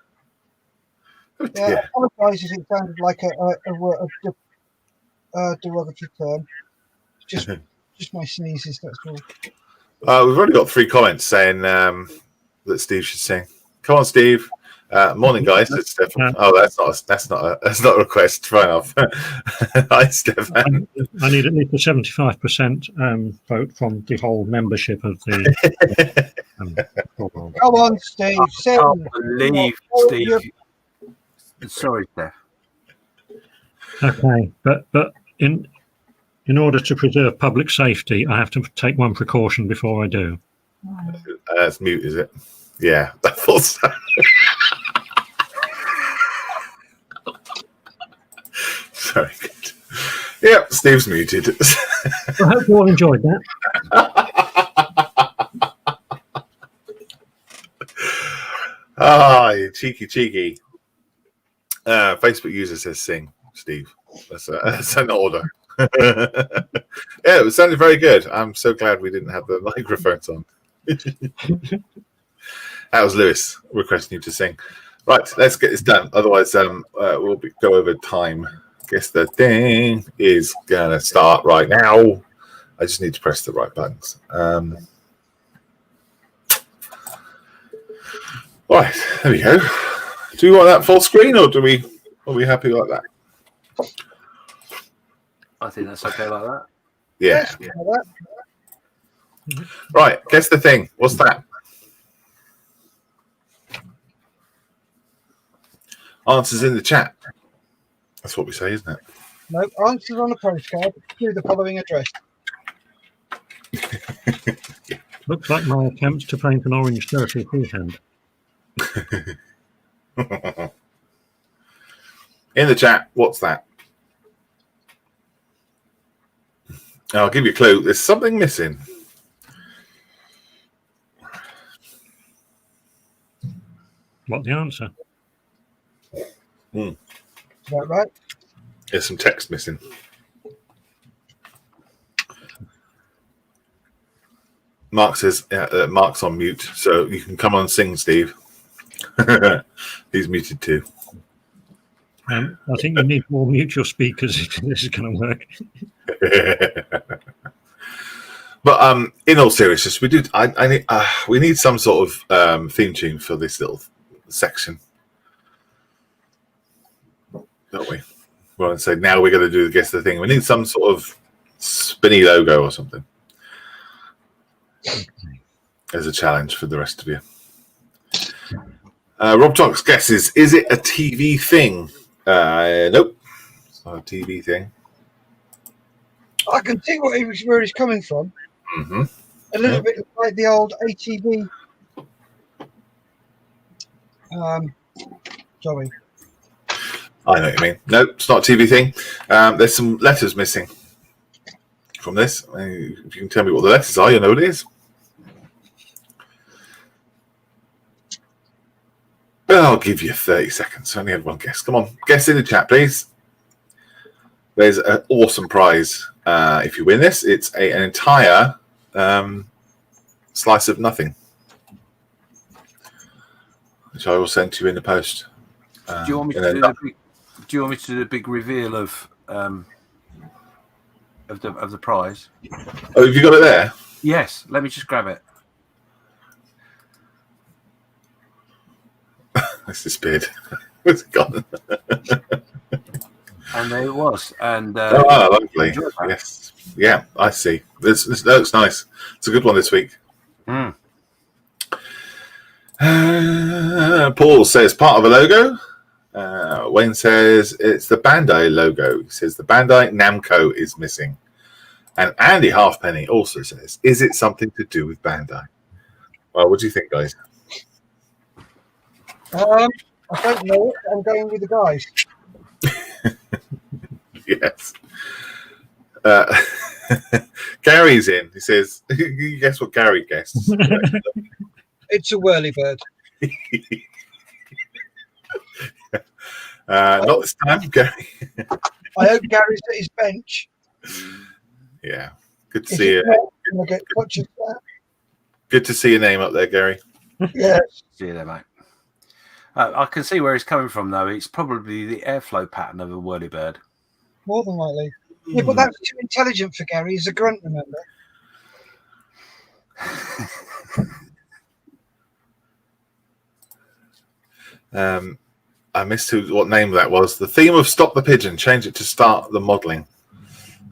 Yeah, I apologise if it sounded like a derogatory term. Just my sneezes, that's all. We've already got 3 comments saying that Steve should sing. Come on, Steve. Morning, guys. It's Stefan. Oh, that's not a request. Fair enough. Hi, Stefan. I need at least a 75% vote from the whole membership of the. Come on, Steve. I can't believe Steve. Sorry, Steph. Okay, but in order to preserve public safety, I have to take one precaution before I do. It's mute, is it? Yeah, I thought so. Sorry. Yep, Steve's muted. I hope you all enjoyed that. You cheeky. Facebook user says sing, Steve. That's an order. Yeah, it sounded very good. I'm so glad we didn't have the microphones on. That was Lewis requesting you to sing. Right, let's get this done. Otherwise, we'll go over time. Guess the thing is gonna start right now. I just need to press the right buttons. Right, there we go. Do we want that full screen, or are we happy like that? I think that's okay like that. Yeah. Yes, like that. Right, guess the thing. What's that? Answers in the chat. That's what we say, isn't it? No, answers on a postcard to the following address. Looks like my attempts to paint an orange turtle freehand. In the chat, what's that? I'll give you a clue. There's something missing. What the answer? Is that right? There's some text missing. Mark says Mark's on mute, so you can come on and sing, Steve. He's muted too. I think you need more mutual speakers if this is going to work. But in all seriousness, we do. We need some sort of theme tune for this little section, don't we? Well, and say now we're going to do the guess the thing. We need some sort of spinny logo or something as a challenge for the rest of you. Rob Talks guesses: is it a TV thing? Nope, it's not a TV thing. I can see where he's coming from. Mm-hmm. A little bit like the old ATV. Sorry. I know what you mean. Nope, it's not a TV thing. There's some letters missing from this. If you can tell me what the letters are, you know what it is. I'll give you 30 seconds. I only had one guess. Come on, guess in the chat, please. There's an awesome prize if you win this. It's an entire slice of nothing, which I will send to you in the post. Do you want me to do the big reveal of the prize? Oh, have you got it there? Yes. Let me just grab it. It's disappeared. Where's it gone? And there it was. And lovely. Yes. Yeah, I see. This looks nice. It's a good one this week. Mm. Paul says part of a logo. Wayne says it's the Bandai logo. He says the Bandai Namco is missing. And Andy Halfpenny also says, is it something to do with Bandai? Well, what do you think, guys? I don't know. I'm going with the guys. Yes. Gary's in. He says, you guess what Gary guessed? It's a whirlybird. Not this time, Gary. I hope Gary's at his bench. Yeah. Good to see you. Good to see your name up there, Gary. Yeah. See you there, mate. I can see where he's coming from, though. It's probably the airflow pattern of a whirlybird. More than likely. Yeah, but that's too intelligent for Gary. He's a grunt, remember? I missed what name that was. The theme of Stop the Pigeon. Change it to Start the Modelling.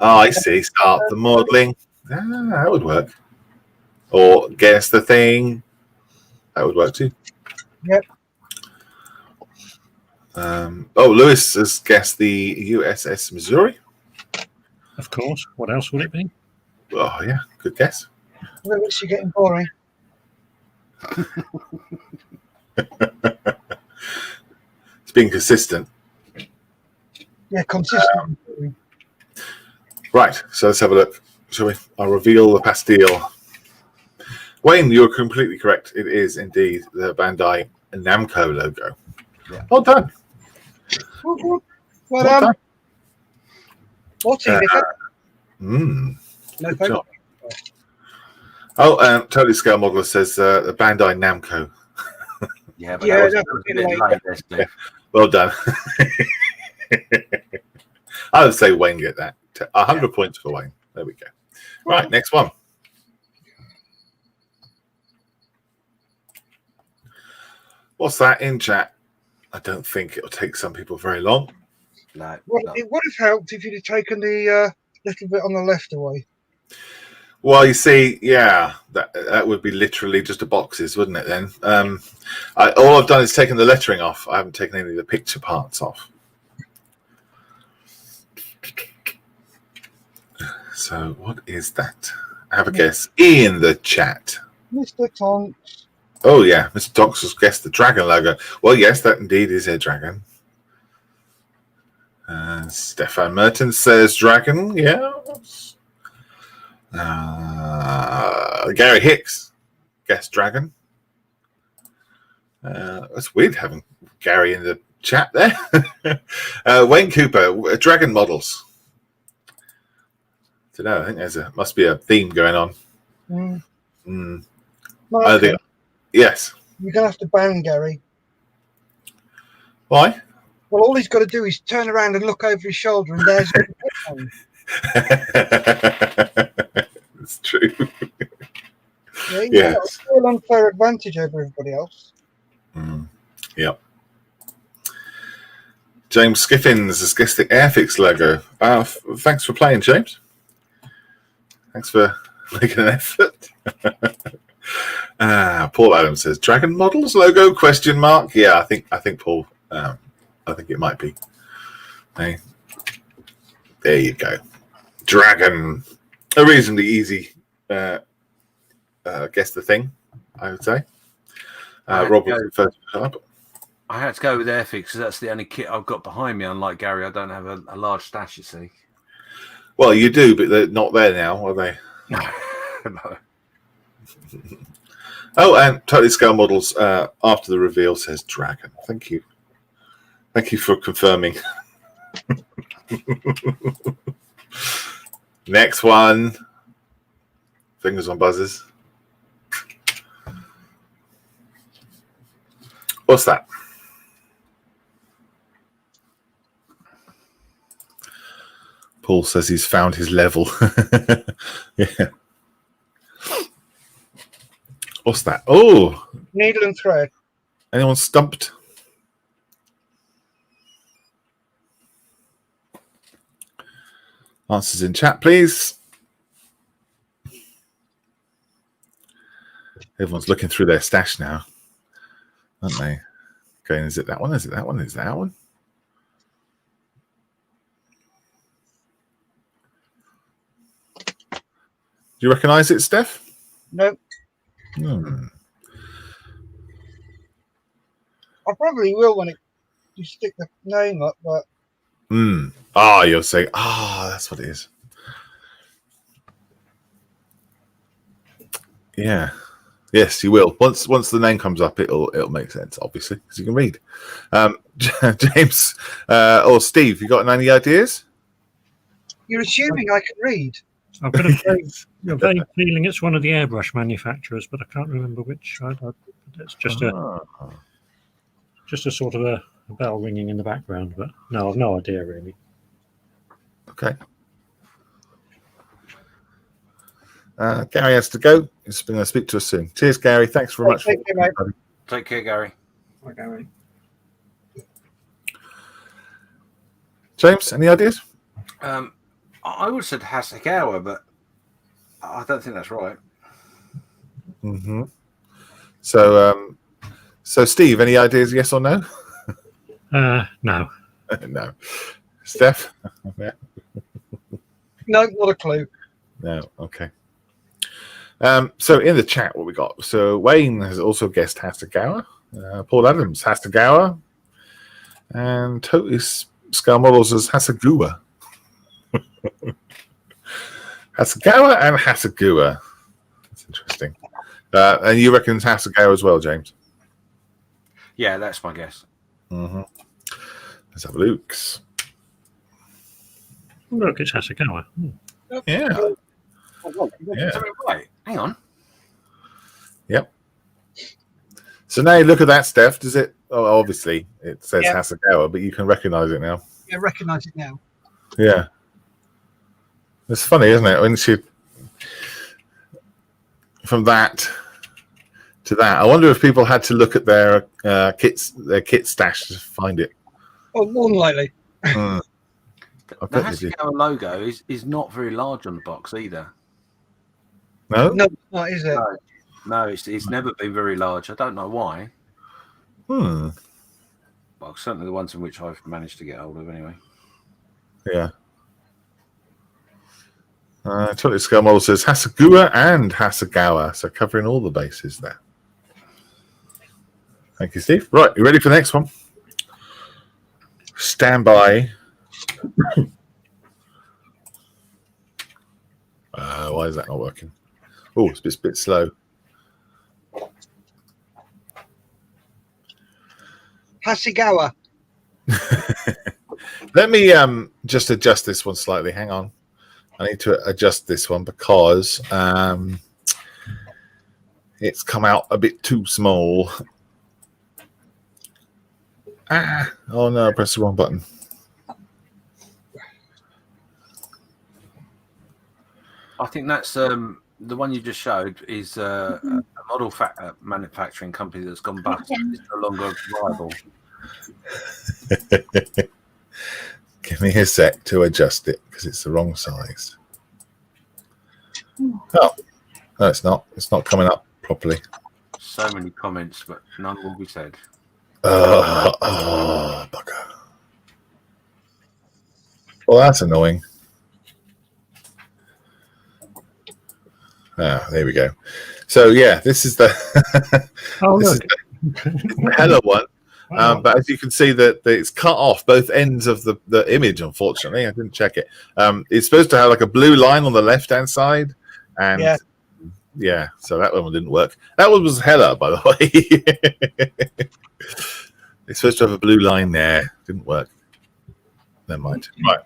Oh, I see. Start the Modelling. That would work. Or Guess the Thing. That would work too. Yep. Lewis has guessed the USS Missouri. Of course. What else would it be? Oh, yeah. Good guess. Lewis, you're getting boring. It's being consistent. Yeah, consistent. Right. So let's have a look. Shall we? I'll reveal the pastille. Wayne, you're completely correct. It is indeed the Bandai Namco logo. Yeah. Well done. Well done. What TV? No, Good thank job. Oh, Totally Scale Modeler says the Bandai Namco. Yeah, but Yeah, that was a bit late there, Steve. Well done. I would say Wayne get that. 100 points for Wayne. There we go. Right, next one. What's that in chat? I don't think it'll take some people very long. No. Well, no. it would have helped if you'd have taken the little bit on the left away. Well, you see, yeah, that would be literally just the boxes, wouldn't it? Then all I've done is taken the lettering off. I haven't taken any of the picture parts off. So what is that? Have a guess in the chat. Mr. Tonks. Oh yeah, Mr. Tonks has guessed the dragon logo. Well, yes, that indeed is a dragon. Stefan Mertens says dragon. Yes. Gary Hicks guessed dragon. That's weird having Gary in the chat there. Wayne Cooper, dragon models. I don't know. I think must be a theme going on. Well, I think, yes. you're going to have to ban Gary. Why? Well, all he's got to do is turn around and look over his shoulder, and there's It's true. yeah, Yes. an unfair advantage over everybody else. Yep. James Skiffins has guessed the Airfix logo. Thanks for playing, James. Thanks for making an effort. Paul Adams says dragon models logo ? Yeah, I think Paul. I think it might be. Hey, there you go. Dragon, a reasonably easy guess the thing, I would say. Rob was the first up. I had to go with Airfix because that's the only kit I've got behind me. Unlike Gary, I don't have a large stash, you see. Well, you do, but they're not there now, are they? No. Oh, and totally scale models after the reveal says dragon. Thank you. Thank you for confirming. Next one. Fingers on buzzers. What's that? Paul says he's found his level. Yeah. What's that? Oh, Needle and thread. anyone stumped? Answers in chat, please. Everyone's looking through their stash now, aren't they? Going, is it that one? Is it that one? Is it that one? Do you recognise it, Steph? No, Hmm. I probably will when you stick the name up, but You'll say, that's what it is. Yeah. Yes, you will. Once the name comes up, it'll make sense, obviously, because you can read. James or Steve, you got any ideas? you're assuming I can read. I've got a vague feeling it's one of the airbrush manufacturers, but I can't remember which. It's just a sort of a bell ringing in the background, but no, I've no idea really. Okay. Gary has to go. He's going to speak to us soon. Cheers, Gary. Thanks very much. Take care, mate. Take care, Gary. Hi, Gary. James, any ideas? I would have said Hasegawa, but I don't think that's right. Mm-hmm. So, Steve, any ideas? Yes or no? No. No. Steph? Yeah. No, not a clue. No. Okay. So in the chat, what we got? So Wayne has also guessed Hasegawa. Paul Adams, Hasegawa. And Totally Scale Models as Hasegawa. Hasegawa and Hasegawa. That's interesting. And you reckon it's Hasegawa as well, James? Yeah, that's my guess. Mm-hmm. Let's have a look. Look, it's Hasegawa. Yeah. Yeah. Right. Hang on. Yep. So now you look at that, Steph. Does it? Oh, obviously it says Hasegawa, but you can recognise it now. Yeah, recognise it now. Yeah. It's funny, isn't it? When she from that to that. I wonder if people had to look at their kit stash to find it. Oh, more than likely. I The bet they did. Hasegawa logo is not very large on the box either. No? No, it's not, is it? No, it's never been very large. I don't know why. Well, certainly the ones in which I've managed to get hold of anyway. Yeah. Totally Scale Model says Hasegawa and Hasegawa, so covering all the bases there. Thank you, Steve. Right, you ready for the next one? Stand by. Why is that not working? Oh, it's a bit slow. Hasegawa. Let me just adjust this one slightly. Hang on. I need to adjust this one because it's come out a bit too small. Oh no, I pressed the wrong button. I think that's the one you just showed is a model manufacturing company that's gone bust. It's no longer viable. Give me a sec to adjust it because it's the wrong size. Oh, no, it's not. It's not coming up properly. So many comments, but none will be said. Oh, bugger. Well, that's annoying. There we go. So, yeah, this is the this is the Hella one. But as you can see, that it's cut off both ends of the image, unfortunately. I didn't check it. It's supposed to have like a blue line on the left-hand side. And yeah, so that one didn't work. That one was Hella, by the way. It's supposed to have a blue line there. Didn't work. Never mind. Right.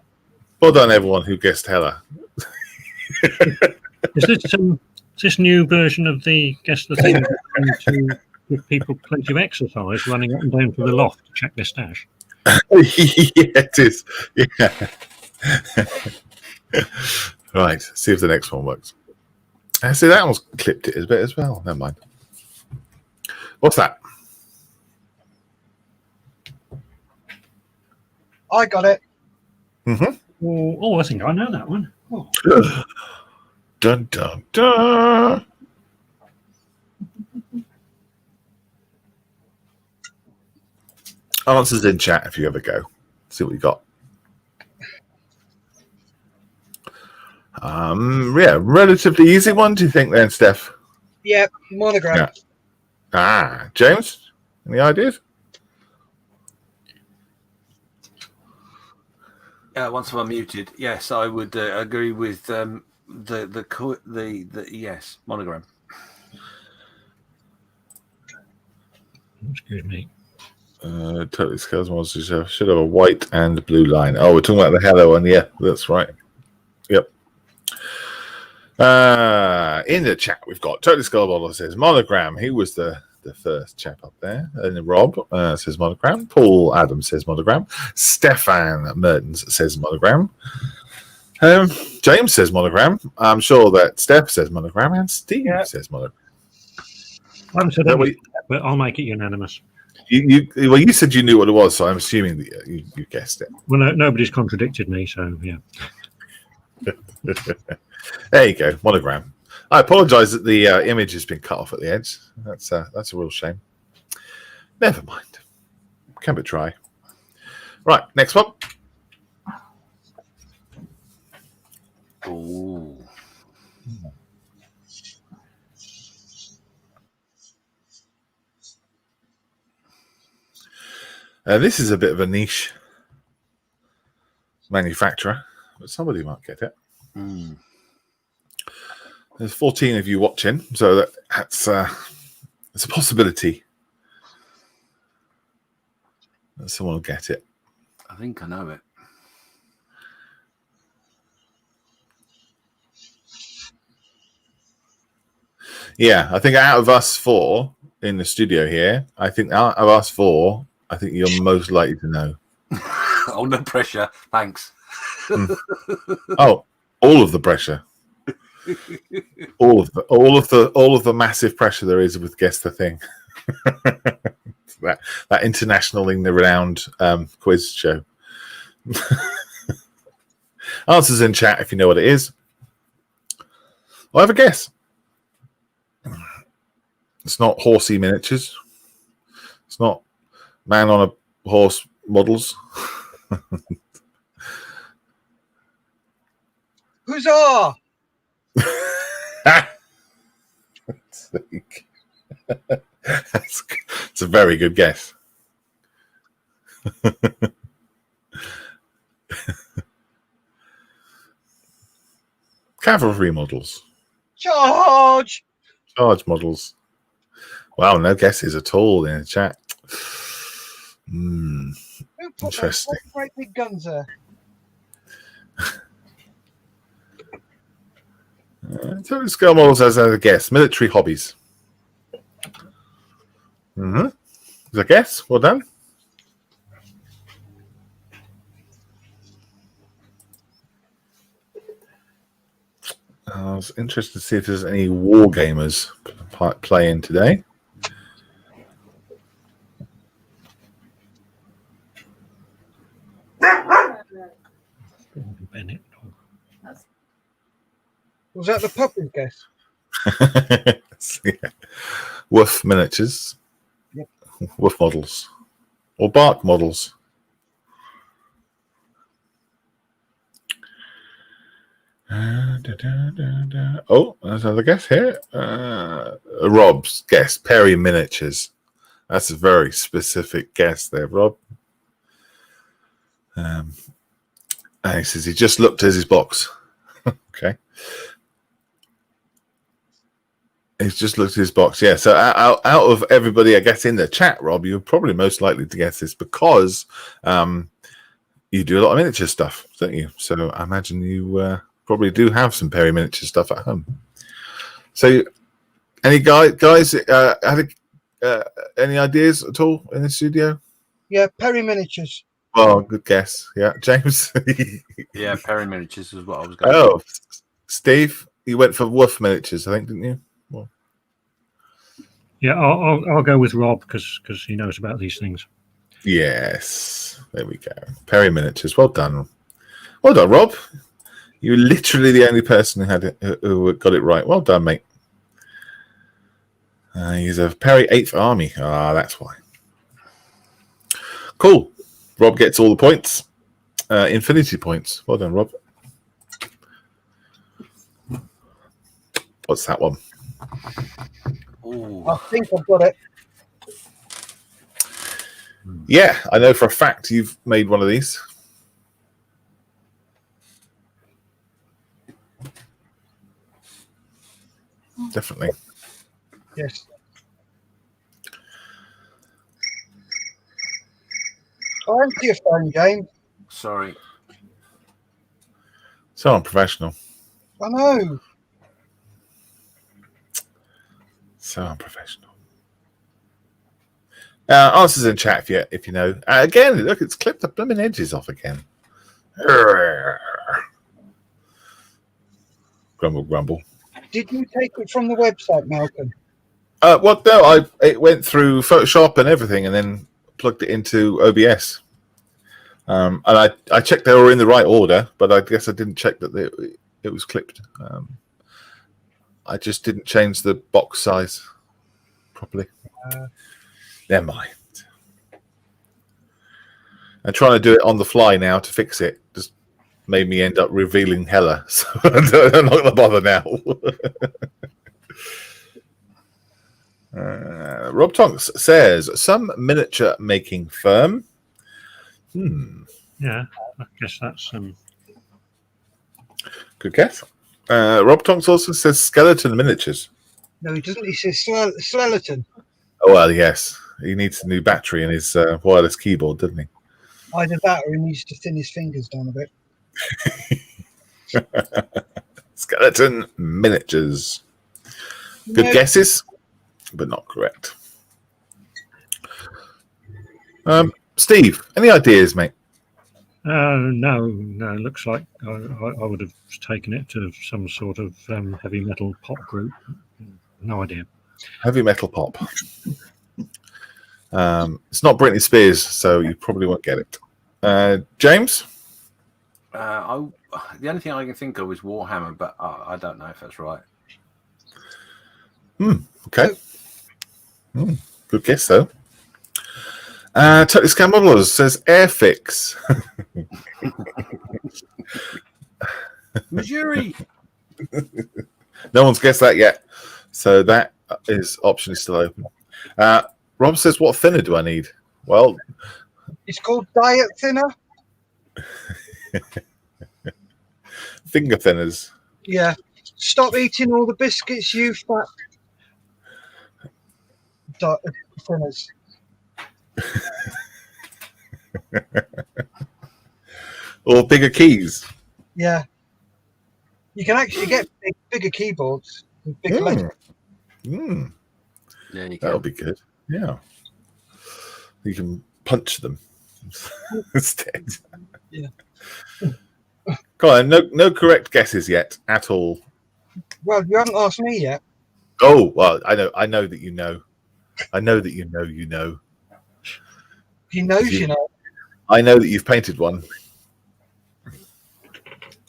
Well done, everyone who guessed Hella. Is this new version of the Guess the Thing to give people plenty of exercise running up and down to the loft to check their stash? Yeah, it is. Yeah. Right. See if the next one works. I see that one's clipped it a bit as well. Never mind. What's that? I got it. Mm-hmm. Oh, I think I know that one. Oh. Dun dun dun. Answers in chat if you ever go. See what you got. Yeah, relatively easy one, do you think then, Steph? Yeah, Monogram. Yeah. James, any ideas? Once I'm muted, yes, I would agree with the yes, Monogram. Excuse me. Totally Scales Models should have a white and blue line. Oh, we're talking about the Hello one. Yeah, that's right. Yep. In the chat, we've got Totally Scales Models says Monogram. He was the first chap up there. And Rob says Monogram. Paul Adams says Monogram. Stefan Mertens says Monogram. James says Monogram. I'm sure that Steph says Monogram and Steve says Monogram. I haven't said anything, but I'll make it unanimous. You said you knew what it was, so I'm assuming that you guessed it. Well, no, nobody's contradicted me, so yeah. There you go, Monogram. I apologise that the image has been cut off at the edge. That's a real shame. Never mind. Can but try. Right, next one. Ooh. This is a bit of a niche manufacturer, but somebody might get it. There's 14 of you watching, so that's it's a possibility that someone will get it. I think I know it. Yeah, I think out of us four in the studio here, I think out of us four, I think you're most likely to know. Oh, no pressure. Thanks. Oh, all of the pressure. all of the massive pressure there is with Guess the Thing. that internationally renowned quiz show. Answers in chat if you know what it is. I have a guess. It's not horsey miniatures. It's not man on a horse models. Huzzah! It's a very good guess. Cavalry models. Charge! Charge models. Wow, no guesses at all in the chat. Who put Interesting. those great big guns there? So scale models as a guess. Military hobbies. Mm-hmm. As a guess. Well done. I was interested to see if there's any war gamers playing today. Bennett. Was that the puppy's guess? Yeah. Wolf miniatures. Yep. Wolf models. Or bark models. Oh, there's another guess here. Rob's guess. Perry miniatures. That's a very specific guess there, Rob. And he says he just looked at his box. Okay. He's just looked at his box. Yeah. So out of everybody, I guess, in the chat, Rob, you're probably most likely to guess this because you do a lot of miniature stuff, don't you? So I imagine you probably do have some Perry miniature stuff at home. So any guys had any ideas at all in the studio? Yeah, Perry miniatures. Oh, good guess. Yeah, James. Yeah, Perry miniatures is what I was going. Oh, Steve, you went for Wolf miniatures, I think, didn't you? Well. Yeah, I'll go with Rob because he knows about these things. Yes, there we go. Perry miniatures. Well done. Well done, Rob. You're literally the only person who had it, who got it right. Well done, mate. He's a Perry 8th Army. Ah, that's why. Cool. Rob gets all the points. Infinity points. Well done, Rob. What's that one? Ooh. I think I've got it. Yeah, I know for a fact you've made one of these. Definitely. Yes. Aren't you a phone game? Sorry. So unprofessional. I know. So unprofessional. Answers in chat if you know. Again, look, it's clipped the blooming edges off again. Grumble, grumble. Did you take it from the website, Malcolm? Well, no, it went through Photoshop and everything, and then plugged it into OBS. And I checked they were in the right order, but I guess I didn't check that it was clipped. I just didn't change the box size properly. Never mind. I'm trying to do it on the fly now to fix it. Just made me end up revealing Hella, so I'm not going to bother now. Rob Tonks says, some miniature making firm. Yeah, I guess that's Good guess. Rob Tonks also says skeleton miniatures. No, he doesn't. He says skeleton. Oh, well, yes. He needs a new battery in his wireless keyboard, doesn't he? Either that or he needs to thin his fingers down a bit. Skeleton miniatures. Good guesses, but not correct. Steve, any ideas, mate? No. Looks like I would have taken it to some sort of heavy metal pop group. No idea. Heavy metal pop. It's not Britney Spears, so you probably won't get it. James? The only thing I can think of is Warhammer, but I don't know if that's right. Okay. Good guess, though. Totally Scam Modelers says Airfix. Missouri. No one's guessed that yet. So that option is still open. Rob says, what thinner do I need? Well, It's called diet thinner. finger thinners. Yeah. Stop eating all the biscuits, you fat thinners. Or bigger keys. Yeah. You can actually get bigger keyboards with bigger letters. Mm. Yeah, you can. That'll be good. Yeah. You can punch them instead. Yeah. Go on, no correct guesses yet at all. Well, you haven't asked me yet. Oh, well, I know that you know. I know that you know you know. He knows you know. I know that you've painted one.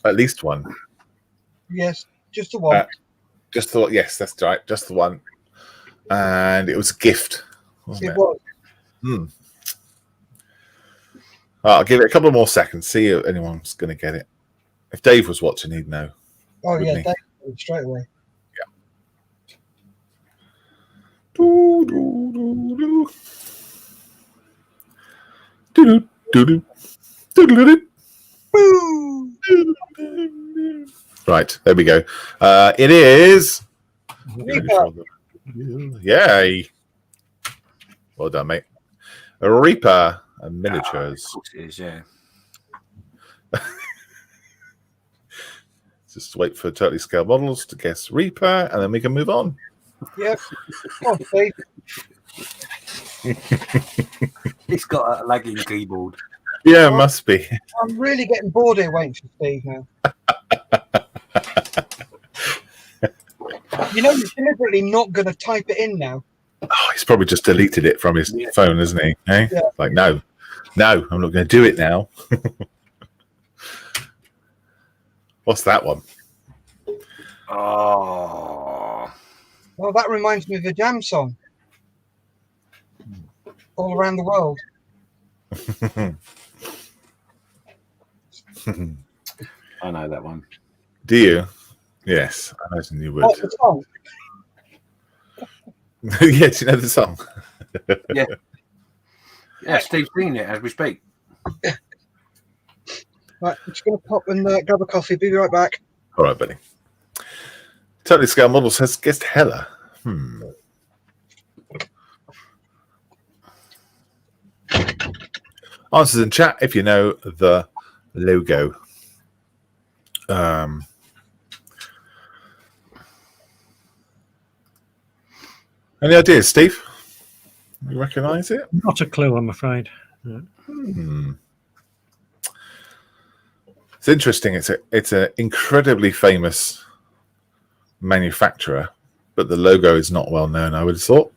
At least one. Yes, just the one. Just the yes, that's right. Just the one. And it was a gift, wasn't it? Was. I'll give it a couple more seconds. See if anyone's going to get it. If Dave was watching, he'd know. Oh, yeah, he? Dave, straight away. Do, do, do, do. Do, do, do, do. Do, do, do. Woo! Right, there we go. It is. Reaper. Yay. Well done, mate. A Reaper and miniatures. Of course it is, yeah. Just wait for Totally Scale Models to guess Reaper, and then we can move on. Yep. Oh, Dave. It's got a lagging keyboard. Yeah, it must be. I'm really getting bored here waiting for Steve now. You know, he's deliberately not going to type it in now. Oh, he's probably just deleted it from his phone, isn't he? Eh? Yeah. Like, no, I'm not going to do it now. What's that one? Oh. Well, that reminds me of a Jam song. All around the world. I know that one. Do you? Yes, I imagine you would. What's the song? Yes, you know the song. Yeah. Yeah, Steve's singing it as we speak. Right, I'm just going to pop and grab a coffee. Be right back. All right, buddy. Totally Scale Models has guessed Hella. Answers in chat if you know the logo. Any ideas, Steve? You recognise it? Not a clue, I'm afraid. It's interesting. It's an incredibly famous manufacturer, but the logo is not well known, I would have thought.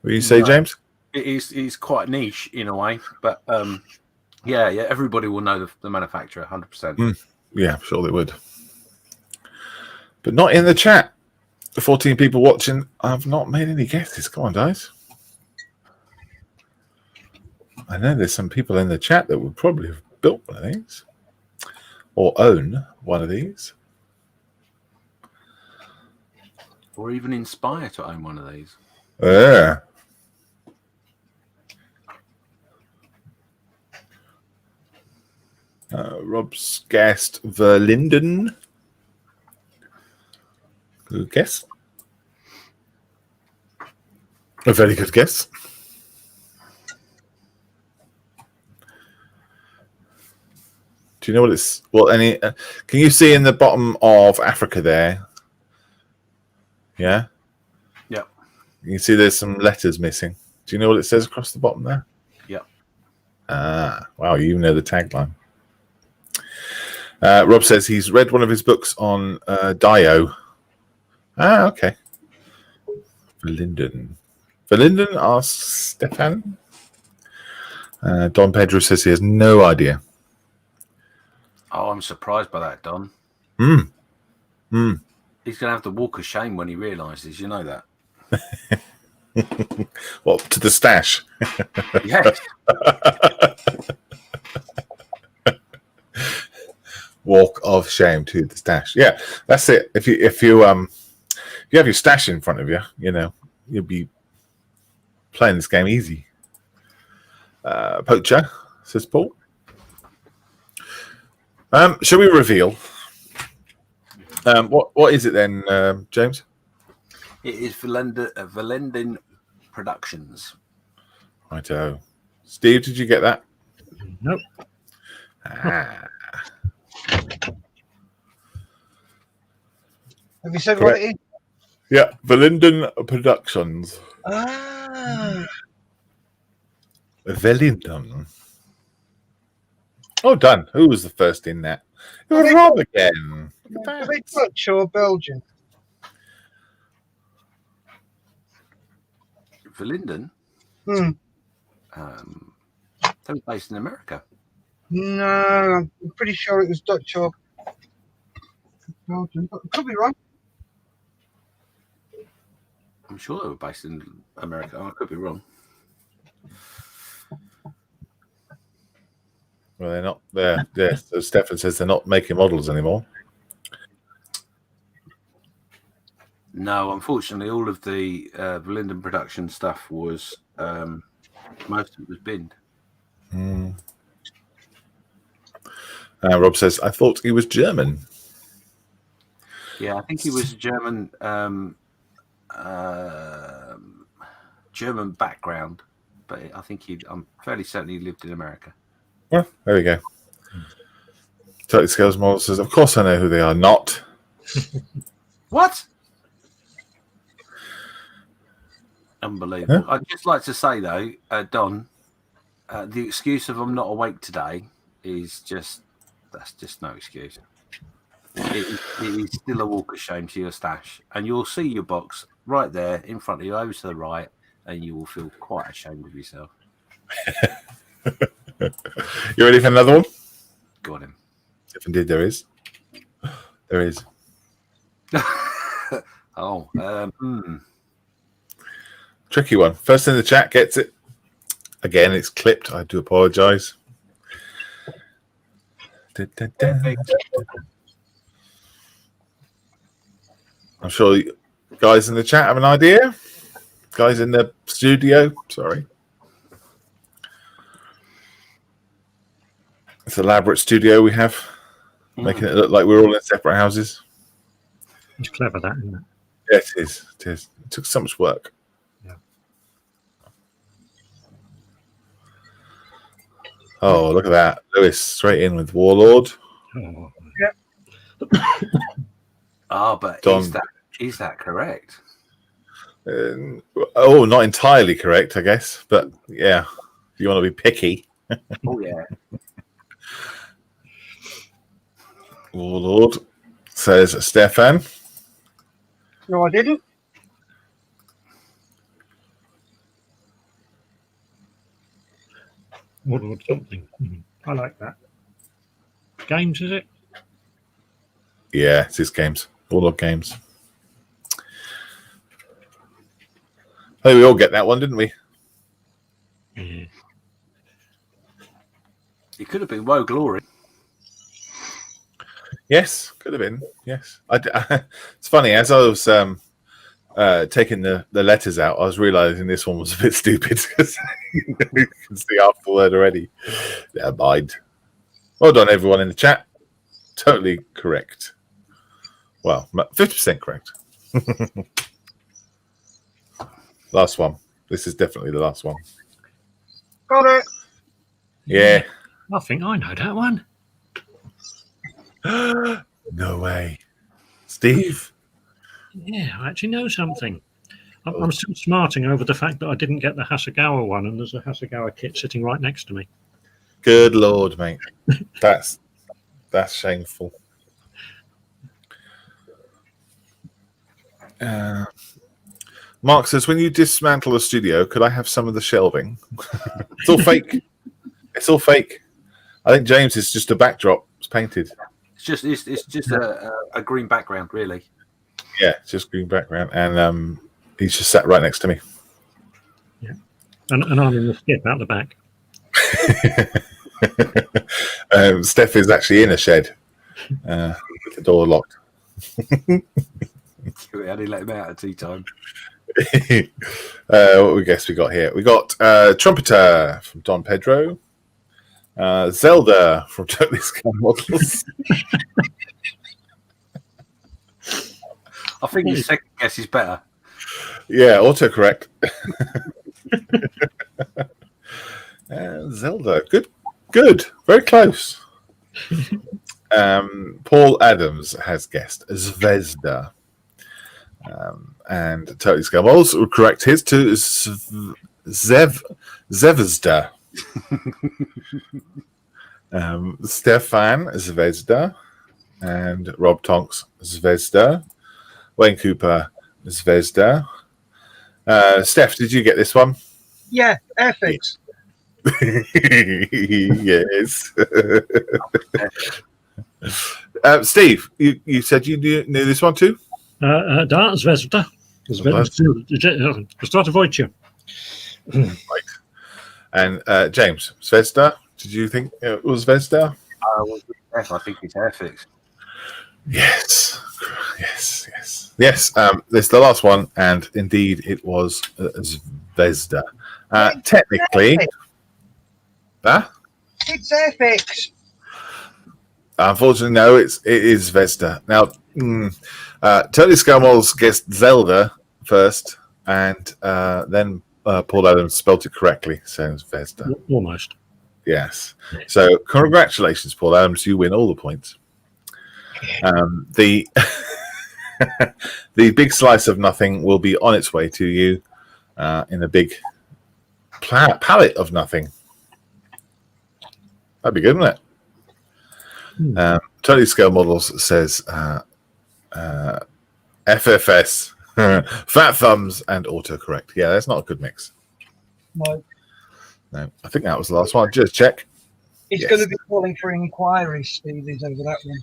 What do you say, James? It's quite niche in a way, but yeah, everybody will know the manufacturer 100%. Yeah, I'm sure they would. But not in the chat. The 14 people watching, I've not made any guesses. Come on, guys. I know there's some people in the chat that would probably have built one of these or own one of these. Or even inspire to own one of these. Yeah. Rob's guessed Verlinden. Good guess. A very good guess. Do you know what it's? Well, can you see in the bottom of Africa there? Yeah. Yep. You can see there's some letters missing. Do you know what it says across the bottom there? Yep. Wow, you even know the tagline. Rob says he's read one of his books on Dio. Okay. Verlinden asks Stefan. Don Pedro says he has no idea. Oh, I'm surprised by that, Don. He's going to have the walk of shame when he realises, you know that. Well, to the stash. Yes. Walk of shame to the stash. Yeah, that's it. If you have your stash in front of you, you know, you'll be playing this game easy. Poacher, says Paul. Shall we reveal? What is it then, James? It is Verlinden Productions. Righto. Steve, did you get that? Nope. Have you said what it is? Yeah, Verlinden Productions. Verlinden. Oh, done. Who was the first in that? It was Rob again. Are they Dutch or Belgian? Verlinden? Hmm. They were based in America. No, I'm pretty sure it was Dutch or Belgian. But I could be wrong. I'm sure they were based in America. I could be wrong. Well, they're not there. Yes, so Stefan says they're not making models anymore. No, unfortunately, all of the Verlinden production stuff was most of it was binned. Rob says, I thought he was German. Yeah, I think he was German background, but I think I'm fairly certain he lived in America. Well, there we go. Totally Scales Model says, of course I know who they are. Not. What? Unbelievable. I'd just like to say, though, Don, the excuse of I'm not awake today is that's just no excuse. It is still a walk of shame to your stash. And you'll see your box right there in front of you, over to the right, and you will feel quite ashamed of yourself. You ready for another one? Got him. If indeed there is. There is. Tricky one. First in the chat gets it. Again, it's clipped. I do apologize. I'm sure you guys in the chat have an idea. Guys in the studio, sorry. It's an elaborate studio we have, making it look like we're all in separate houses. It's clever, that, isn't it? Yeah, it is. It is. It took so much work. Yeah. Oh, look at that. Lewis straight in with Warlord. Oh. But Don. is that correct? Not entirely correct, I guess. But yeah, if you want to be picky. Oh, yeah. Warlord, says Stefan. No, I didn't. Warlord something. I like that. Games, is it? Yeah, it's his games. Warlord games. I think we all get that one, didn't we? Yeah. It could have been Woe Glory. Yes, could have been. Yes. It's funny, as I was taking the letters out, I was realizing this one was a bit stupid because you can see half the word already. Never mind. Well done, everyone in the chat. Totally correct. Well, 50% correct. Last one. This is definitely the last one. Got it. Yeah. I think I know that one. No way. Steve? Yeah, I actually know something. I'm still smarting over the fact that I didn't get the Hasegawa one, and there's a Hasegawa kit sitting right next to me. Good Lord, mate. That's shameful. Mark says, when you dismantle a studio, could I have some of the shelving? It's all fake. It's all fake. I think James is just a backdrop. It's painted. It's just a green background, really. Yeah, it's just green background, and he's just sat right next to me. Yeah, and I'm in the skip out the back. Steph is actually in a shed with the door locked. How do you let him out at tea time? What we guess we got here? We got Trumpeter from Don Pedro, Zelda from Totally Scam Models. I think your second guess is better. Yeah, autocorrect. Zelda, good, very close. Paul Adams has guessed Zvezda. And Totally Scam Models will correct his to Zvezda. Stefan Zvezda and Rob Tonks Zvezda. Wayne Cooper Zvezda. Steph, did you get this one? Yeah, Airfix. Yes. Steve, you said you knew this one too? Da, Zvezda. Start Wojciech. Right. And James, Zvezda, did you think it was Zvezda? I think it's Airfix. Yes. This is the last one, and indeed it was Zvezda. Technically, It's Airfix. unfortunately, no, it is Zvezda. Now, Totally Scam Models guessed Zelda first, and then Paul Adams spelt it correctly, saying Zvezda. Almost. Yes. So, congratulations, Paul Adams. You win all the points. The big slice of nothing will be on its way to you in a big pallet of nothing. That'd be good, wouldn't it? Totally Scale Models says FFS, fat thumbs, and autocorrect. Yeah, that's not a good mix. No. No, I think that was the last one. Just check. He's going to be calling for inquiry, Steve, is over that one.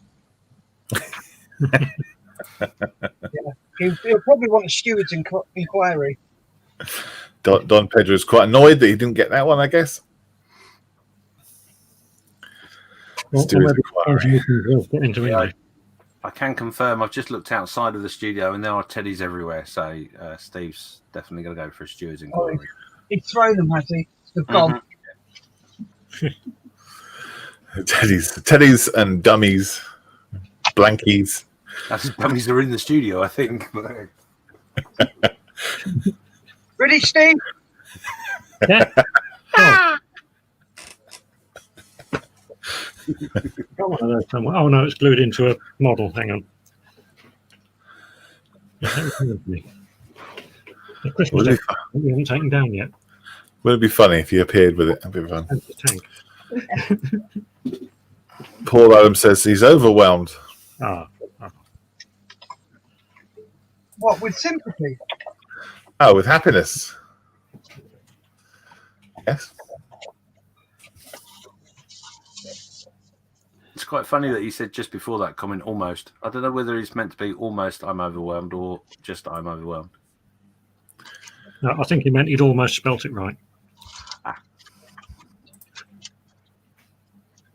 Yeah. He'll probably want a steward's inquiry. Don Pedro is quite annoyed that he didn't get that one, I guess. Steward's inquiry. I can confirm I've just looked outside of the studio and there are teddies everywhere, so Steve's definitely going to go for a steward's inquiry. He's thrown them, has he? They've gone. Teddies and dummies, blankies. That's dummies are in the studio, I think. Ready, Steve? Yeah. Oh no, it's glued into a model. Hang on. The Christmas deck we haven't taken down yet. Would it be funny if you appeared with it? That'd be fun. Tank. Paul Adams says he's overwhelmed. What, with sympathy? Oh, with happiness. Yes. It's quite funny that he said just before that comment, almost. I don't know whether he's meant to be almost I'm overwhelmed or just I'm overwhelmed. No, I think he meant he'd almost spelt it right.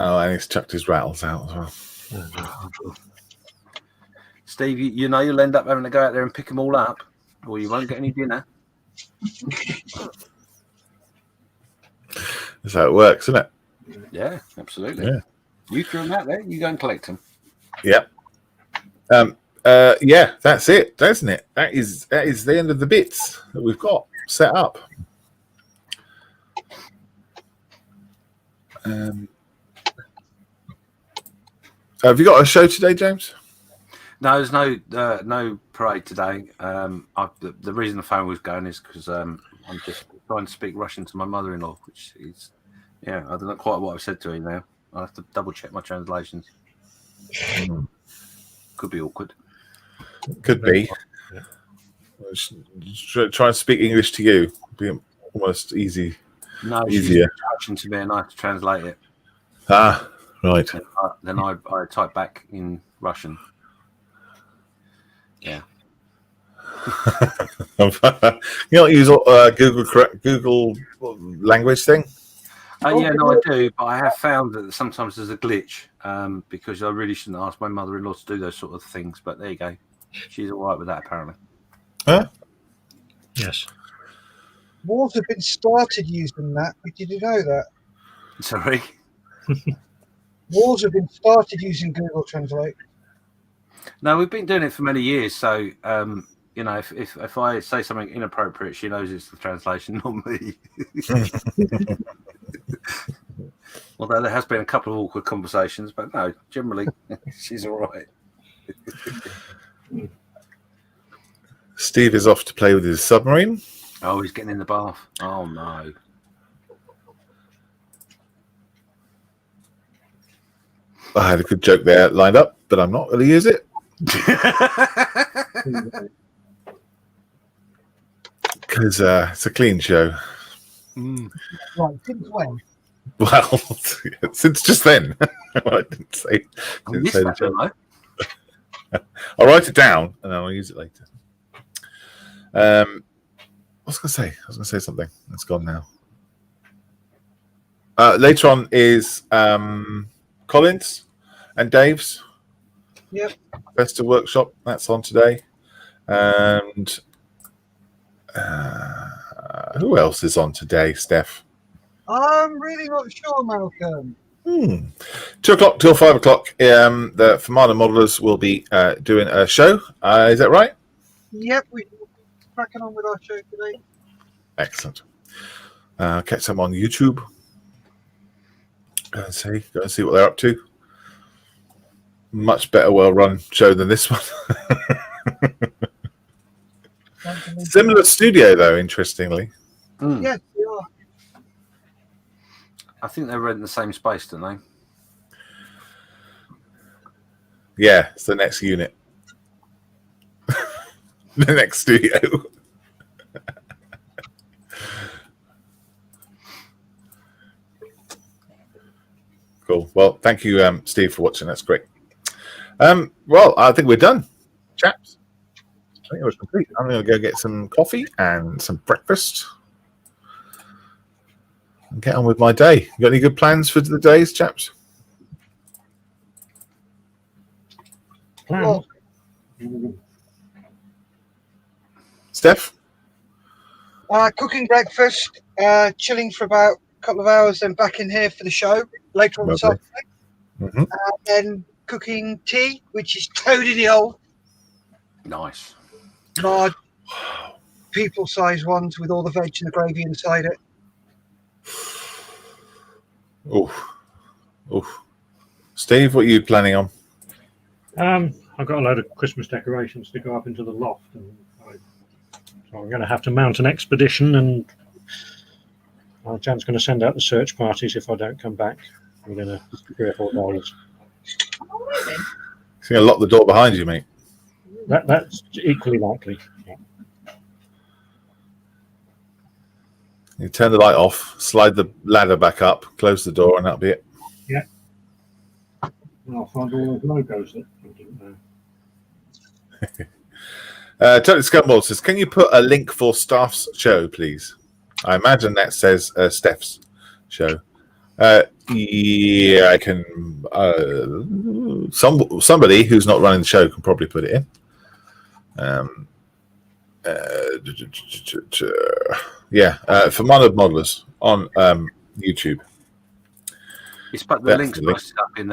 Oh, and he's chucked his rattles out as well. Steve, you know you'll end up having to go out there and pick them all up, or you won't get any dinner. That's how it works, isn't it? Yeah, absolutely. Yeah. You throw them out there, you go and collect them. Yeah. Yeah, that's it, doesn't it? That is the end of the bits that we've got set up. Have you got a show today, James? No, there's no parade today. The reason the phone was going is because I'm just trying to speak Russian to my mother-in-law, which is Yeah, I don't know quite what I've said to him now. I'll have to double check my translations. Could be awkward. Could be. Yeah. Try and speak English to you. Be almost easier. No, she's Russian to me, and I have to translate it. Ah, right. Then I type back in Russian. Yeah. You don't use Google language thing? Yeah, no, I do, but I have found that sometimes there's a glitch because I really shouldn't ask my mother-in-law to do those sort of things. But there you go. She's all right with that, apparently. Huh? Yes. Wars have been started using that. Did you know that? Sorry. Wars have been started using Google Translate. No, we've been doing it for many years. So, you know, if I say something inappropriate, she knows it's the translation, not me. Although there has been a couple of awkward conversations, but no, generally she's all right. Steve is off to play with his submarine. Oh, he's getting in the bath. Oh no. I had a good joke there lined up, but I'm not going to use it. Because it's a clean show. Right, since when? Well, since just then. I didn't say the joke. I'll write it down and then I'll use it later. What was I going to say? I was going to say something. It's gone now. Later on is Colin's and Dave's. Yep. Festa workshop. That's on today. And who else is on today, Steph? I'm really not sure, Malcolm. 2 o'clock till 5 o'clock. The Fermanagh Modelers will be doing a show. Is that right? Yep, we're cracking on with our show today. Excellent. Catch them on YouTube. Go and see what they're up to. Much better, well-run show than this one. Similar studio, though, interestingly. Yes, we are. I think they rent the same space, don't they? Yeah, it's the next unit. The next studio. Cool. Well, thank you, Steve, for watching. That's great. Well, I think we're done, chaps. I think it was complete. I'm going to go get some coffee and some breakfast and get on with my day. You got any good plans for the days, chaps? Plans? Steph? Cooking breakfast, chilling for about a couple of hours, then back in here for the show later on this Lovely. afternoon. Then cooking tea, which is totally old. Nice. Large, people-sized ones with all the veg and the gravy inside it. Oh. Steve, what are you planning on? I've got a load of Christmas decorations to go up into the loft, and so I'm going to have to mount an expedition, and Jan's going to send out the search parties if I don't come back within 3 or 4 days. He's going to lock the door behind you, mate. That's equally likely. Yeah. You turn the light off, slide the ladder back up, close the door, and that'll be it. Yeah. And I'll find all those logos that I didn't know. Totally Scumble says, can you put a link for staff's show, please? I imagine that says Steph's show. Yeah, I can. Somebody who's not running the show can probably put it in. Yeah, for Modelers on YouTube. It's but the link's posted up in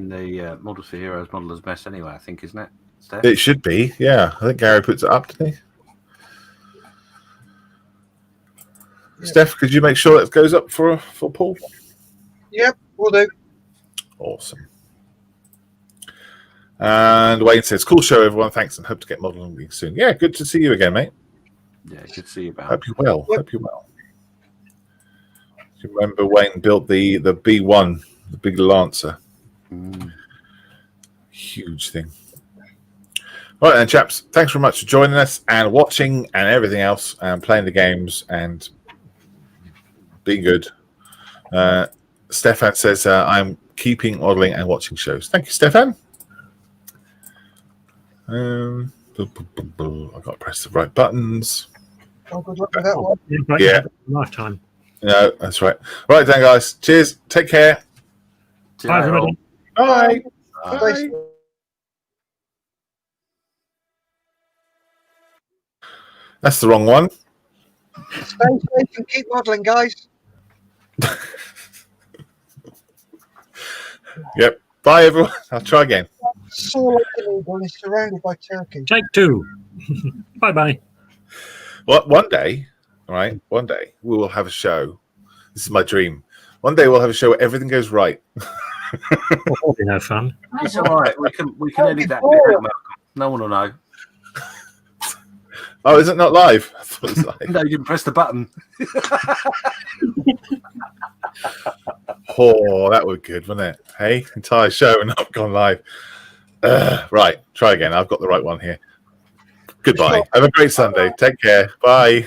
the Models for Heroes Modelers Mess anyway, I think, isn't it, Steph? It should be, yeah. I think Gary puts it up, didn't he? Yeah. Steph, could you make sure that goes up for Paul? Yep, we'll do. Awesome. And Wayne says, cool show, everyone. Thanks, and hope to get modeling soon. Yeah, good to see you again, mate. Yeah, good to see you, Val. Hope you're well. Yep. Hope you're well. You remember Wayne built the B1, the big Lancer. Huge thing. Right then, chaps. Thanks very much for joining us and watching and everything else and playing the games and being good. Stefan says, I'm keeping modeling and watching shows. Thank you, Stefan. I've got to press the right buttons. Oh, good luck with that one. Yeah. Lifetime. No, that's right. Right then, guys. Cheers. Take care. Bye, everybody. Bye. Bye. That's the wrong one. Stay safe and keep modelling, guys. Yep. Bye, everyone. I'll try again. So like an eagle is surrounded by turkey. Take 2. Bye-bye. Well, one day, all right, one day we will have a show. This is my dream. One day we'll have a show where everything goes right. That'll be no fun. It's all right. We can edit that bit out, Malcolm. No one will know. Oh, is it not live? I thought it was live. No, you didn't press the button. Oh, that would be good, wouldn't it? Hey, entire show and not gone live. Right, try again. I've got the right one here. Goodbye. Have a great Sunday. Take care. Bye.